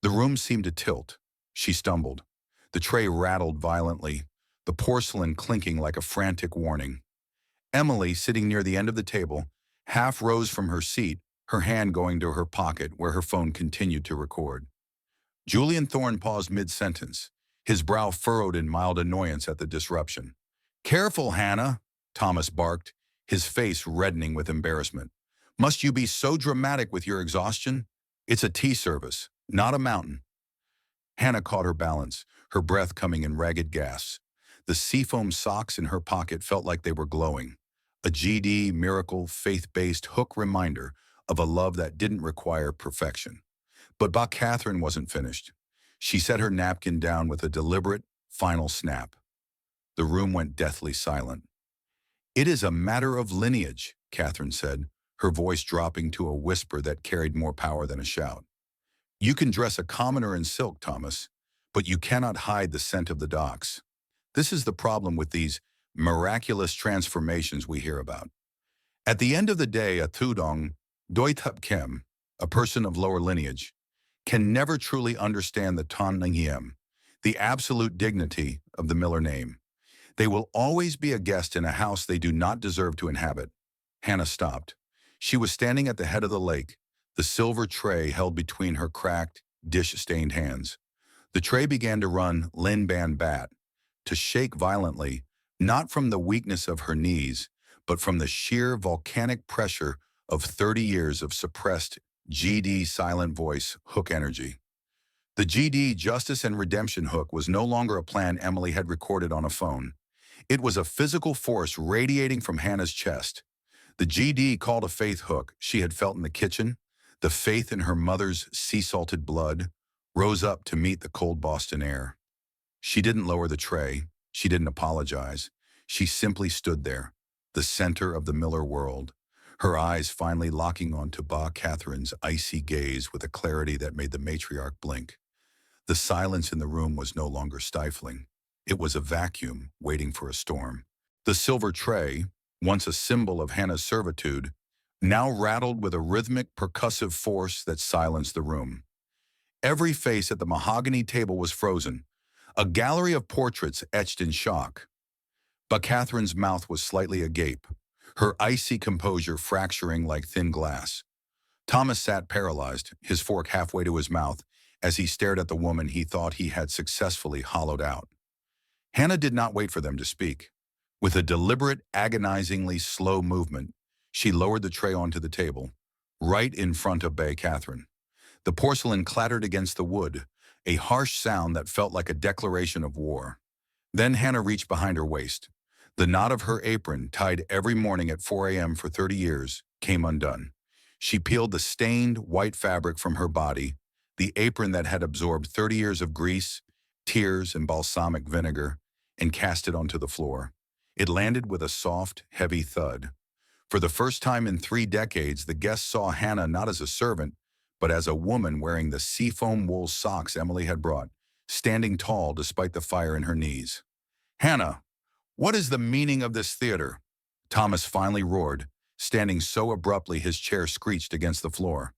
[SPEAKER 1] the room seemed to tilt. She stumbled. The tray rattled violently, the porcelain clinking like a frantic warning. Emily, sitting near the end of the table, half rose from her seat, her hand going to her pocket where her phone continued to record. Julian Thorne paused mid-sentence, his brow furrowed in mild annoyance at the disruption. Careful, Hannah, Thomas barked, his face reddening with embarrassment. Must you be so dramatic with your exhaustion? It's a tea service, not a mountain. Hannah caught her balance, her breath coming in ragged gasps. The seafoam socks in her pocket felt like they were glowing. A GD, miracle, faith-based hook reminder of a love that didn't require perfection. But Catherine wasn't finished. She set her napkin down with a deliberate, final snap. The room went deathly silent. "It is a matter of lineage," Catherine said, her voice dropping to a whisper that carried more power than a shout. "You can dress a commoner in silk, Thomas, but you cannot hide the scent of the docks. This is the problem with these miraculous transformations we hear about. At the end of the day, a Tudong, Doitup Kem, a person of lower lineage, can never truly understand the Ton Nangiem, the absolute dignity of the Miller name. They will always be a guest in a house they do not deserve to inhabit." Hannah stopped. She was standing at the head of the lake, the silver tray held between her cracked, dish-stained hands. The tray began to run Lin Ban Bat, to shake violently, not from the weakness of her knees, but from the sheer volcanic pressure of 30 years of suppressed GD silent voice hook energy. The GD Justice and Redemption hook was no longer a plan Emily had recorded on a phone. It was a physical force radiating from Hannah's chest. The GD called a faith hook she had felt in the kitchen. The faith in her mother's sea-salted blood rose up to meet the cold Boston air. She didn't lower the tray. She didn't apologize. She simply stood there, the center of the Miller world, her eyes finally locking onto Catherine's icy gaze with a clarity that made the matriarch blink. The silence in the room was no longer stifling. It was a vacuum waiting for a storm. The silver tray, once a symbol of Hannah's servitude, now rattled with a rhythmic, percussive force that silenced the room. Every face at the mahogany table was frozen, a gallery of portraits etched in shock. But Catherine's mouth was slightly agape, her icy composure fracturing like thin glass. Thomas sat paralyzed, his fork halfway to his mouth, as he stared at the woman he thought he had successfully hollowed out. Hannah did not wait for them to speak. With a deliberate, agonizingly slow movement, she lowered the tray onto the table, right in front of Catherine. The porcelain clattered against the wood, a harsh sound that felt like a declaration of war. Then Hannah reached behind her waist. The knot of her apron, tied every morning at 4 a.m. for 30 years, came undone. She peeled the stained, white fabric from her body, the apron that had absorbed 30 years of grease, tears, and balsamic vinegar, and cast it onto the floor. It landed with a soft, heavy thud. For the first time in 3 decades, the guests saw Hannah not as a servant, but as a woman wearing the seafoam wool socks Emily had brought, standing tall despite the fire in her knees. "Hannah, what is the meaning of this theater?" Thomas finally roared, standing so abruptly his chair screeched against the floor.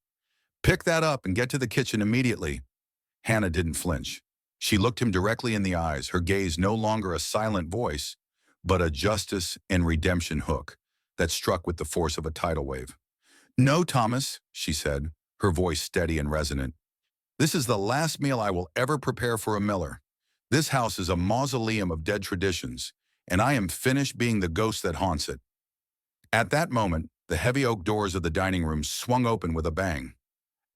[SPEAKER 1] "Pick that up and get to the kitchen immediately." Hannah didn't flinch. She looked him directly in the eyes, her gaze no longer a silent voice, but a justice and redemption hook that struck with the force of a tidal wave. "No, Thomas," she said, her voice steady and resonant. "This is the last meal I will ever prepare for a Miller. This house is a mausoleum of dead traditions, and I am finished being the ghost that haunts it." At that moment, the heavy oak doors of the dining room swung open with a bang.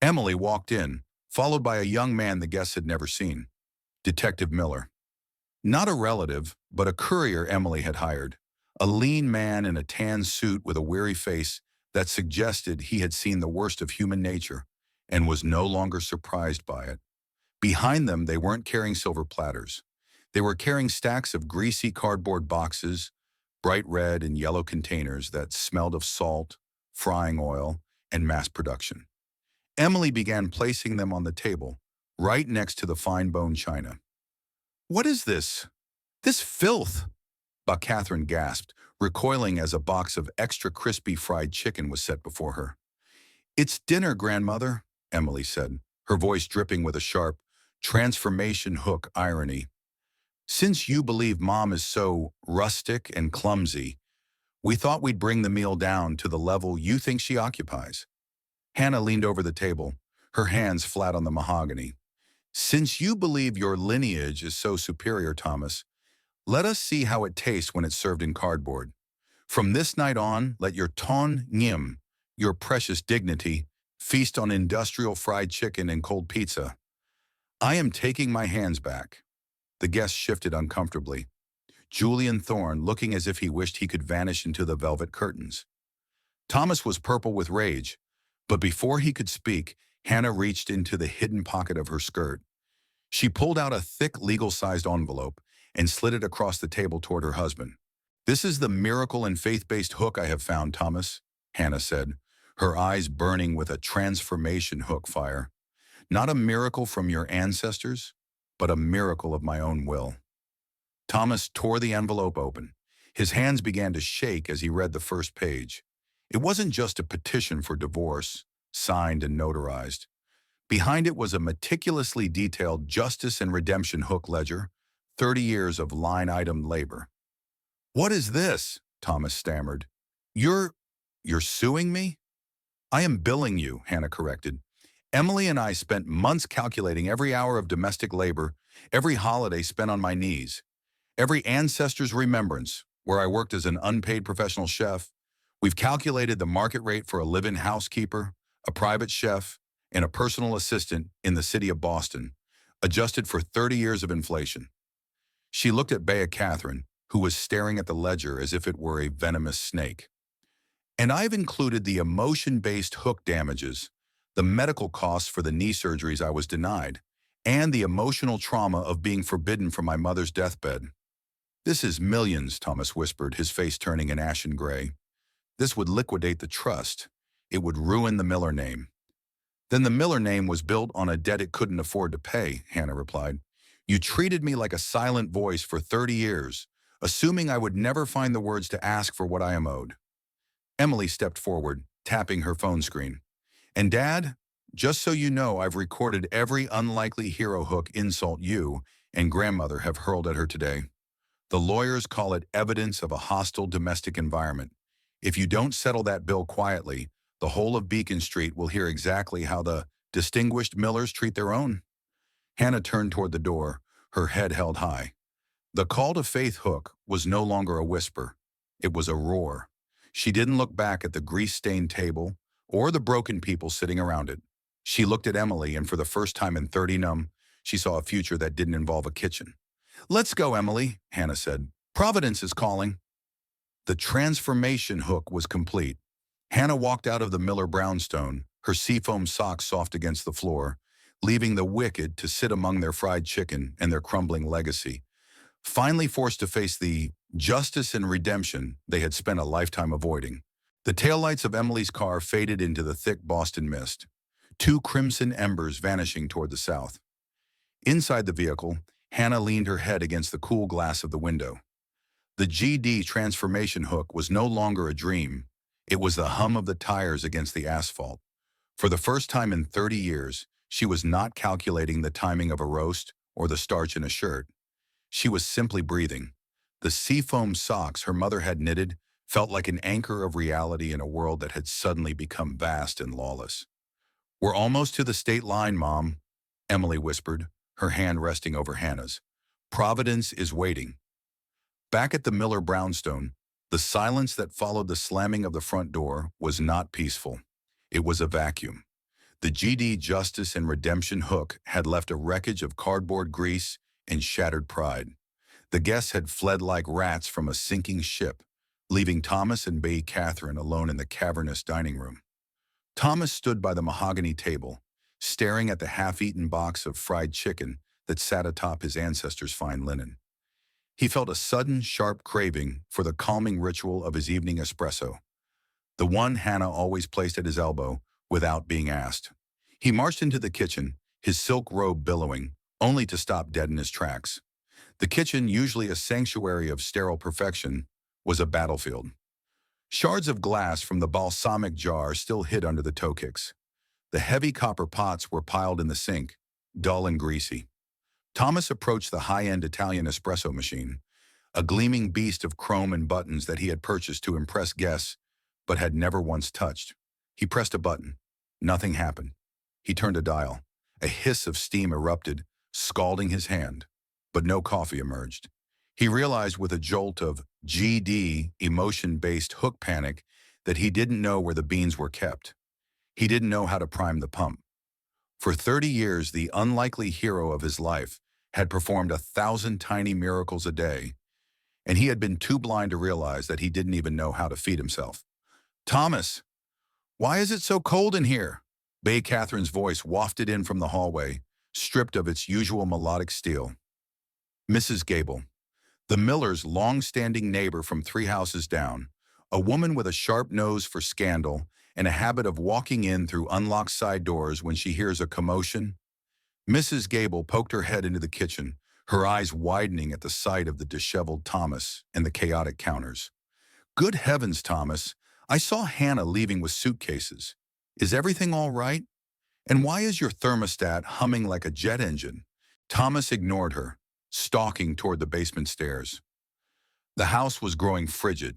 [SPEAKER 1] Emily walked in, followed by a young man the guests had never seen. Detective Miller. Not a relative, but a courier Emily had hired. A lean man in a tan suit with a weary face that suggested he had seen the worst of human nature and was no longer surprised by it. Behind them, they weren't carrying silver platters. They were carrying stacks of greasy cardboard boxes, bright red and yellow containers that smelled of salt, frying oil, and mass production. Emily began placing them on the table, right next to the fine bone china. "What is this? This filth!" Catherine gasped, recoiling as a box of extra crispy fried chicken was set before her. "It's dinner, grandmother," Emily said, her voice dripping with a sharp, transformation hook irony. "Since you believe Mom is so rustic and clumsy, we thought we'd bring the meal down to the level you think she occupies." Hannah leaned over the table, her hands flat on the mahogany. "Since you believe your lineage is so superior, Thomas, let us see how it tastes when it's served in cardboard. From this night on, let your ton ngim, your precious dignity, feast on industrial fried chicken and cold pizza. I am taking my hands back." The guests shifted uncomfortably. Julian Thorne looking as if he wished he could vanish into the velvet curtains. Thomas was purple with rage, but before he could speak, Hannah reached into the hidden pocket of her skirt. She pulled out a thick, legal-sized envelope and slid it across the table toward her husband. "This is the miracle and faith-based hook I have found, Thomas," Hannah said, her eyes burning with a transformation hook fire. "Not a miracle from your ancestors, but a miracle of my own will." Thomas tore the envelope open. His hands began to shake as he read the first page. It wasn't just a petition for divorce, signed and notarized. Behind it was a meticulously detailed justice and redemption hook ledger, 30 years of line-item labor. "What is this?" Thomas stammered. You're suing me?" "I am billing you," Hannah corrected. "Emily and I spent months calculating every hour of domestic labor, every holiday spent on my knees, every ancestor's remembrance, where I worked as an unpaid professional chef. We've calculated the market rate for a live-in housekeeper, a private chef, and a personal assistant in the city of Boston, adjusted for 30 years of inflation." She looked at Bea Catherine, who was staring at the ledger as if it were a venomous snake. "And I've included the emotion-based hook damages, the medical costs for the knee surgeries I was denied, and the emotional trauma of being forbidden from my mother's deathbed." "This is millions," Thomas whispered, his face turning an ashen gray. "This would liquidate the trust. It would ruin the Miller name." "Then the Miller name was built on a debt it couldn't afford to pay," Hannah replied. "You treated me like a silent voice for 30 years, assuming I would never find the words to ask for what I am owed." Emily stepped forward, tapping her phone screen. "And Dad, just so you know, I've recorded every unlikely hero hook insult you and grandmother have hurled at her today. The lawyers call it evidence of a hostile domestic environment. If you don't settle that bill quietly, the whole of Beacon Street will hear exactly how the distinguished Millers treat their own." Hannah turned toward the door, her head held high. The call to faith hook was no longer a whisper. It was a roar. She didn't look back at the grease-stained table or the broken people sitting around it. She looked at Emily, and for the first time in 30 she saw a future that didn't involve a kitchen. "Let's go, Emily," Hannah said. "Providence is calling." The transformation hook was complete. Hannah walked out of the Miller brownstone, her seafoam socks soft against the floor, leaving the wicked to sit among their fried chicken and their crumbling legacy, finally forced to face the justice and redemption they had spent a lifetime avoiding. The taillights of Emily's car faded into the thick Boston mist, two crimson embers vanishing toward the south. Inside the vehicle, Hannah leaned her head against the cool glass of the window. The GD transformation hook was no longer a dream. It was the hum of the tires against the asphalt. For the first time in 30 years, she was not calculating the timing of a roast or the starch in a shirt. She was simply breathing. The seafoam socks her mother had knitted felt like an anchor of reality in a world that had suddenly become vast and lawless. "We're almost to the state line, Mom," Emily whispered, her hand resting over Hannah's. "Providence is waiting." Back at the Miller brownstone, the silence that followed the slamming of the front door was not peaceful. It was a vacuum. The GD Justice and Redemption hook had left a wreckage of cardboard grease and shattered pride. The guests had fled like rats from a sinking ship, leaving Thomas and Bea Catherine alone in the cavernous dining room. Thomas stood by the mahogany table, staring at the half-eaten box of fried chicken that sat atop his ancestors' fine linen. He felt a sudden, sharp craving for the calming ritual of his evening espresso, the one Hannah always placed at his elbow without being asked. He marched into the kitchen, his silk robe billowing, only to stop dead in his tracks. The kitchen, usually a sanctuary of sterile perfection, was a battlefield. Shards of glass from the balsamic jar still hid under the toe kicks. The heavy copper pots were piled in the sink, dull and greasy. Thomas approached the high-end Italian espresso machine, a gleaming beast of chrome and buttons that he had purchased to impress guests but had never once touched. He pressed a button. Nothing happened. He turned a dial. A hiss of steam erupted, scalding his hand, but no coffee emerged. He realized with a jolt of GD, emotion-based hook panic, that he didn't know where the beans were kept. He didn't know how to prime the pump. For 30 years, the unlikely hero of his life had performed 1,000 tiny miracles a day, and he had been too blind to realize that he didn't even know how to feed himself. "Thomas, why is it so cold in here?" Bay Catherine's voice wafted in from the hallway, stripped of its usual melodic steel. Mrs. Gable, the Miller's long-standing neighbor from 3 houses down, a woman with a sharp nose for scandal and a habit of walking in through unlocked side doors when she hears a commotion. Mrs. Gable poked her head into the kitchen, her eyes widening at the sight of the disheveled Thomas and the chaotic counters. Good heavens, Thomas, I saw Hannah leaving with suitcases. Is everything all right? And why is your thermostat humming like a jet engine? Thomas ignored her, stalking toward the basement stairs. The house was growing frigid.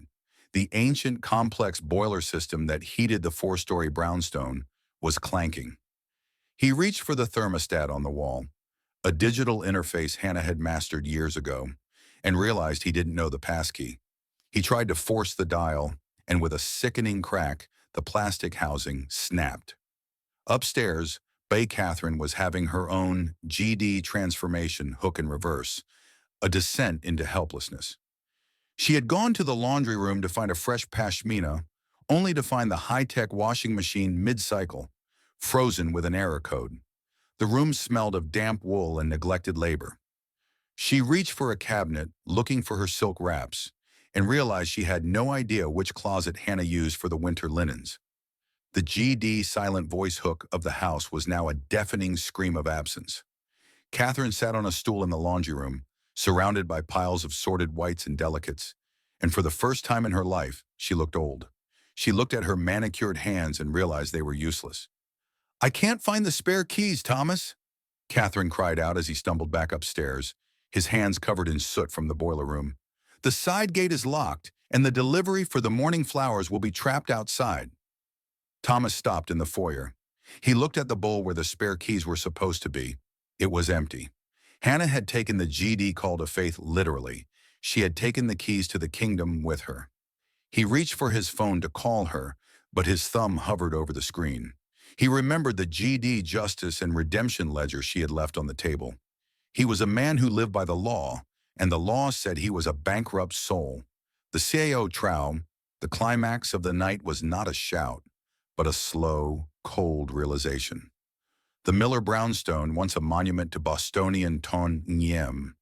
[SPEAKER 1] The ancient, complex boiler system that heated the 4-story brownstone was clanking. He reached for the thermostat on the wall, a digital interface Hannah had mastered years ago, and realized he didn't know the passkey. He tried to force the dial, and with a sickening crack, the plastic housing snapped. Upstairs, Bay Catherine was having her own GD transformation hook and reverse, a descent into helplessness. She had gone to the laundry room to find a fresh pashmina, only to find the high-tech washing machine mid-cycle, frozen with an error code. The room smelled of damp wool and neglected labor. She reached for a cabinet, looking for her silk wraps, and realized she had no idea which closet Hannah used for the winter linens. The GD silent voice hook of the house was now a deafening scream of absence. Catherine sat on a stool in the laundry room, surrounded by piles of sorted whites and delicates, and for the first time in her life, she looked old. She looked at her manicured hands and realized they were useless. "I can't find the spare keys, Thomas," Catherine cried out as he stumbled back upstairs, his hands covered in soot from the boiler room. "The side gate is locked, and the delivery for the morning flowers will be trapped outside." Thomas stopped in the foyer. He looked at the bowl where the spare keys were supposed to be. It was empty. Hannah had taken the GD call to faith literally. She had taken the keys to the kingdom with her. He reached for his phone to call her, but his thumb hovered over the screen. He remembered the GD justice and redemption ledger she had left on the table. He was a man who lived by the law, and the law said he was a bankrupt soul. The CAO trow, the climax of the night was not a shout, but a slow, cold realization. The Miller brownstone, once a monument to Bostonian ton niem,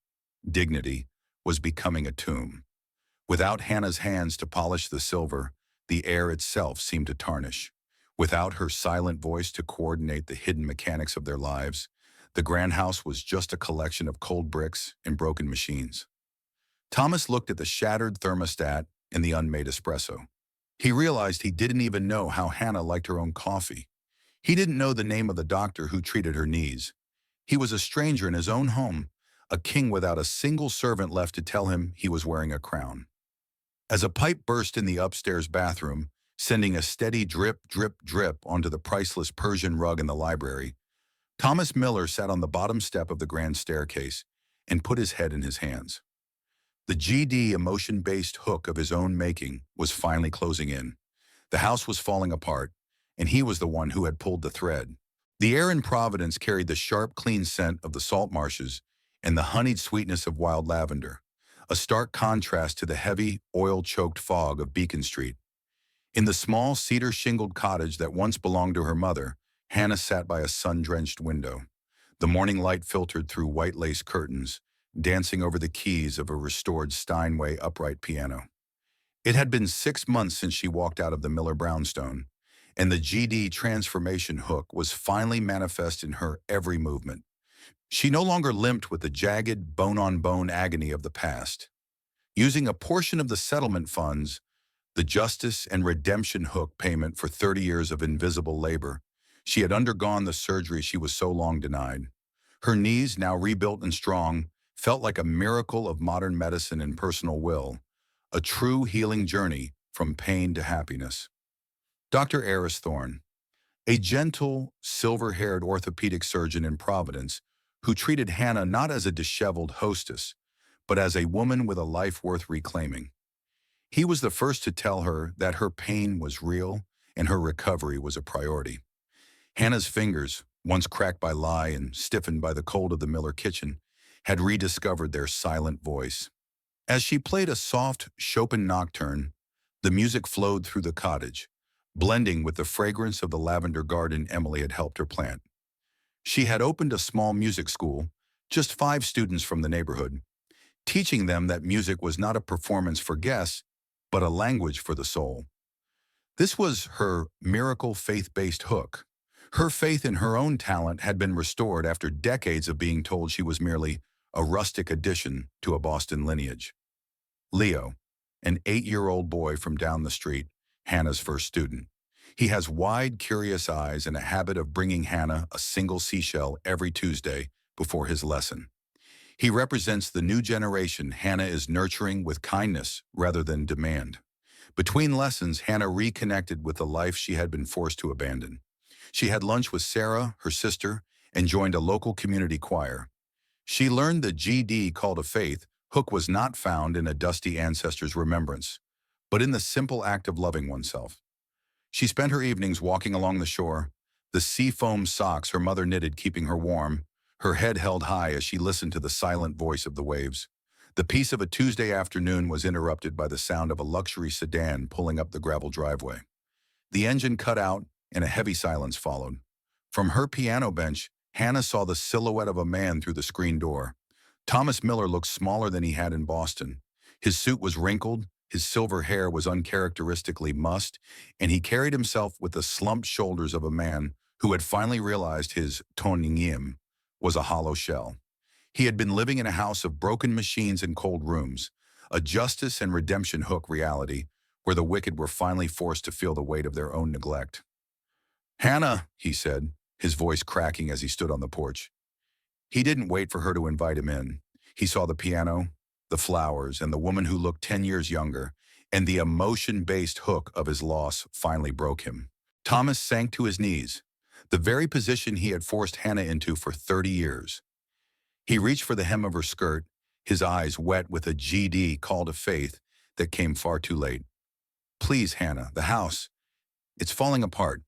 [SPEAKER 1] dignity, was becoming a tomb. Without Hannah's hands to polish the silver, the air itself seemed to tarnish. Without her silent voice to coordinate the hidden mechanics of their lives, the grand house was just a collection of cold bricks and broken machines. Thomas looked at the shattered thermostat and the unmade espresso. He realized he didn't even know how Hannah liked her own coffee. He didn't know the name of the doctor who treated her knees. He was a stranger in his own home, a king without a single servant left to tell him he was wearing a crown. As a pipe burst in the upstairs bathroom, sending a steady drip, drip, drip onto the priceless Persian rug in the library, Thomas Miller sat on the bottom step of the grand staircase and put his head in his hands. The GD emotion-based hook of his own making was finally closing in. The house was falling apart, and he was the one who had pulled the thread. The air in Providence carried the sharp, clean scent of the salt marshes and the honeyed sweetness of wild lavender, a stark contrast to the heavy, oil-choked fog of Beacon Street. In the small, cedar-shingled cottage that once belonged to her mother, Hannah sat by a sun-drenched window. The morning light filtered through white lace curtains, dancing over the keys of a restored Steinway upright piano. It had been 6 months since she walked out of the Miller brownstone, and the GD transformation hook was finally manifest in her every movement. She no longer limped with the jagged, bone-on-bone agony of the past. Using a portion of the settlement funds, the justice and redemption hook payment for 30 years of invisible labor, she had undergone the surgery she was so long denied. Her knees, now rebuilt and strong, felt like a miracle of modern medicine and personal will, a true healing journey from pain to happiness. Dr. Eris Thorne, a gentle, silver-haired orthopedic surgeon in Providence who treated Hannah not as a disheveled hostess, but as a woman with a life worth reclaiming. He was the first to tell her that her pain was real and her recovery was a priority. Hannah's fingers, once cracked by lie and stiffened by the cold of the Miller kitchen, had rediscovered their silent voice. As she played a soft Chopin nocturne, the music flowed through the cottage, blending with the fragrance of the lavender garden Emily had helped her plant. She had opened a small music school, just 5 students from the neighborhood, teaching them that music was not a performance for guests, but a language for the soul. This was her miracle faith-based hook. Her faith in her own talent had been restored after decades of being told she was merely a rustic addition to a Boston lineage. Leo, an 8-year-old boy from down the street, Hannah's first student. He has wide, curious eyes and a habit of bringing Hannah a single seashell every Tuesday before his lesson. He represents the new generation Hannah is nurturing with kindness rather than demand. Between lessons, Hannah reconnected with the life she had been forced to abandon. She had lunch with Sarah, her sister, and joined a local community choir. She learned the GD call to faith hook was not found in a dusty ancestor's remembrance, but in the simple act of loving oneself. She spent her evenings walking along the shore, the sea-foam socks her mother knitted keeping her warm, her head held high as she listened to the silent voice of the waves. The peace of a Tuesday afternoon was interrupted by the sound of a luxury sedan pulling up the gravel driveway. The engine cut out, and a heavy silence followed. From her piano bench, Hannah saw the silhouette of a man through the screen door. Thomas Miller looked smaller than he had in Boston. His suit was wrinkled, his silver hair was uncharacteristically mussed, and he carried himself with the slumped shoulders of a man who had finally realized his toning was a hollow shell. He had been living in a house of broken machines and cold rooms, a justice and redemption hook reality where the wicked were finally forced to feel the weight of their own neglect. "Hannah," he said, his voice cracking as he stood on the porch. He didn't wait for her to invite him in. He saw the piano, the flowers, and the woman who looked 10 years younger, and the emotion-based hook of his loss finally broke him. Thomas sank to his knees, the very position he had forced Hannah into for 30 years. He reached for the hem of her skirt, his eyes wet with a GD call to faith that came far too late. "Please, Hannah, the house, it's falling apart.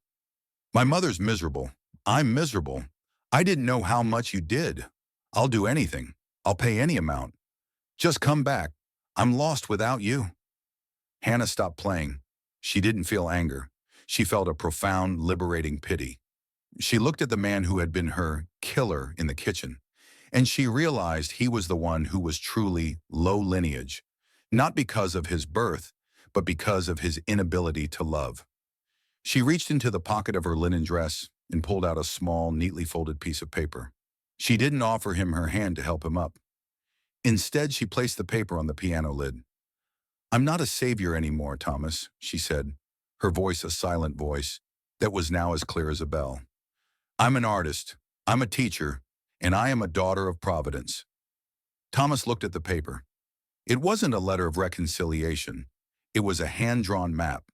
[SPEAKER 1] My mother's miserable. I'm miserable. I didn't know how much you did. I'll do anything. I'll pay any amount. Just come back. I'm lost without you." Hannah stopped playing. She didn't feel anger. She felt a profound, liberating pity. She looked at the man who had been her killer in the kitchen, and she realized he was the one who was truly low lineage, not because of his birth, but because of his inability to love. She reached into the pocket of her linen dress and pulled out a small, neatly folded piece of paper. She didn't offer him her hand to help him up. Instead, she placed the paper on the piano lid. "I'm not a savior anymore, Thomas," she said, her voice a silent voice that was now as clear as a bell. "I'm an artist, I'm a teacher, and I am a daughter of Providence." Thomas looked at the paper. It wasn't a letter of reconciliation. It was a hand-drawn map.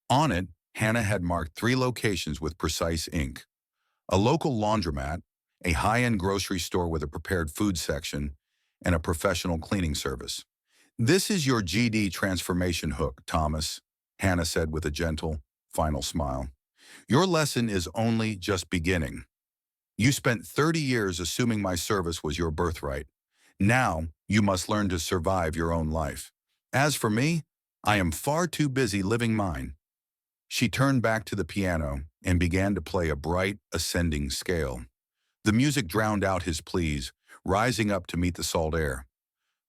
[SPEAKER 1] On it, Hannah had marked 3 locations with precise ink: a local laundromat, a high-end grocery store with a prepared food section, and a professional cleaning service. "This is your GD transformation hook, Thomas," Hannah said with a gentle, final smile. "Your lesson is only just beginning. You spent 30 years assuming my service was your birthright. Now, you must learn to survive your own life. As for me, I am far too busy living mine." She turned back to the piano and began to play a bright, ascending scale. The music drowned out his pleas, rising up to meet the salt air.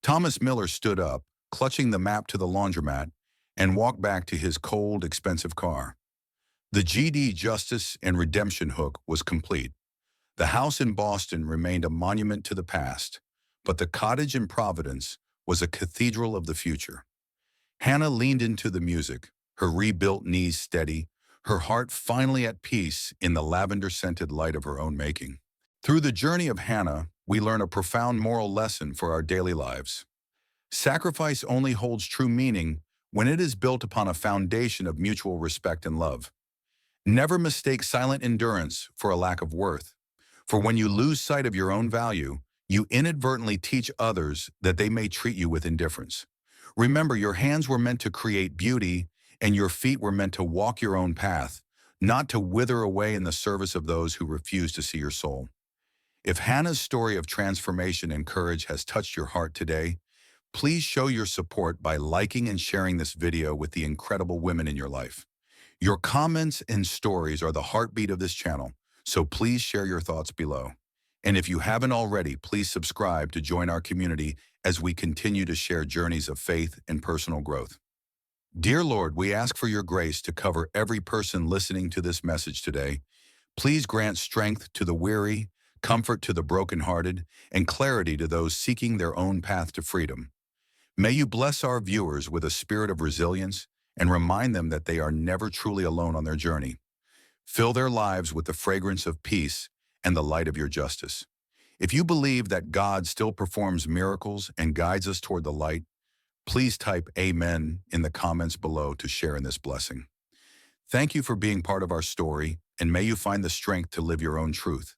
[SPEAKER 1] Thomas Miller stood up, clutching the map to the laundromat, and walked back to his cold, expensive car. The GD Justice and Redemption hook was complete. The house in Boston remained a monument to the past, but the cottage in Providence was a cathedral of the future. Hannah leaned into the music, her rebuilt knees steady, her heart finally at peace in the lavender-scented light of her own making. Through the journey of Hannah, we learn a profound moral lesson for our daily lives. Sacrifice only holds true meaning when it is built upon a foundation of mutual respect and love. Never mistake silent endurance for a lack of worth, for when you lose sight of your own value, you inadvertently teach others that they may treat you with indifference. Remember, your hands were meant to create beauty, and your feet were meant to walk your own path, not to wither away in the service of those who refuse to see your soul. If Hannah's story of transformation and courage has touched your heart today, please show your support by liking and sharing this video with the incredible women in your life. Your comments and stories are the heartbeat of this channel, so please share your thoughts below. And if you haven't already, please subscribe to join our community as we continue to share journeys of faith and personal growth. Dear Lord, we ask for your grace to cover every person listening to this message today. Please grant strength to the weary, comfort to the brokenhearted, and clarity to those seeking their own path to freedom. May you bless our viewers with a spirit of resilience and remind them that they are never truly alone on their journey. Fill their lives with the fragrance of peace and the light of your justice. If you believe that God still performs miracles and guides us toward the light, please type Amen in the comments below to share in this blessing. Thank you for being part of our story, and may you find the strength to live your own truth.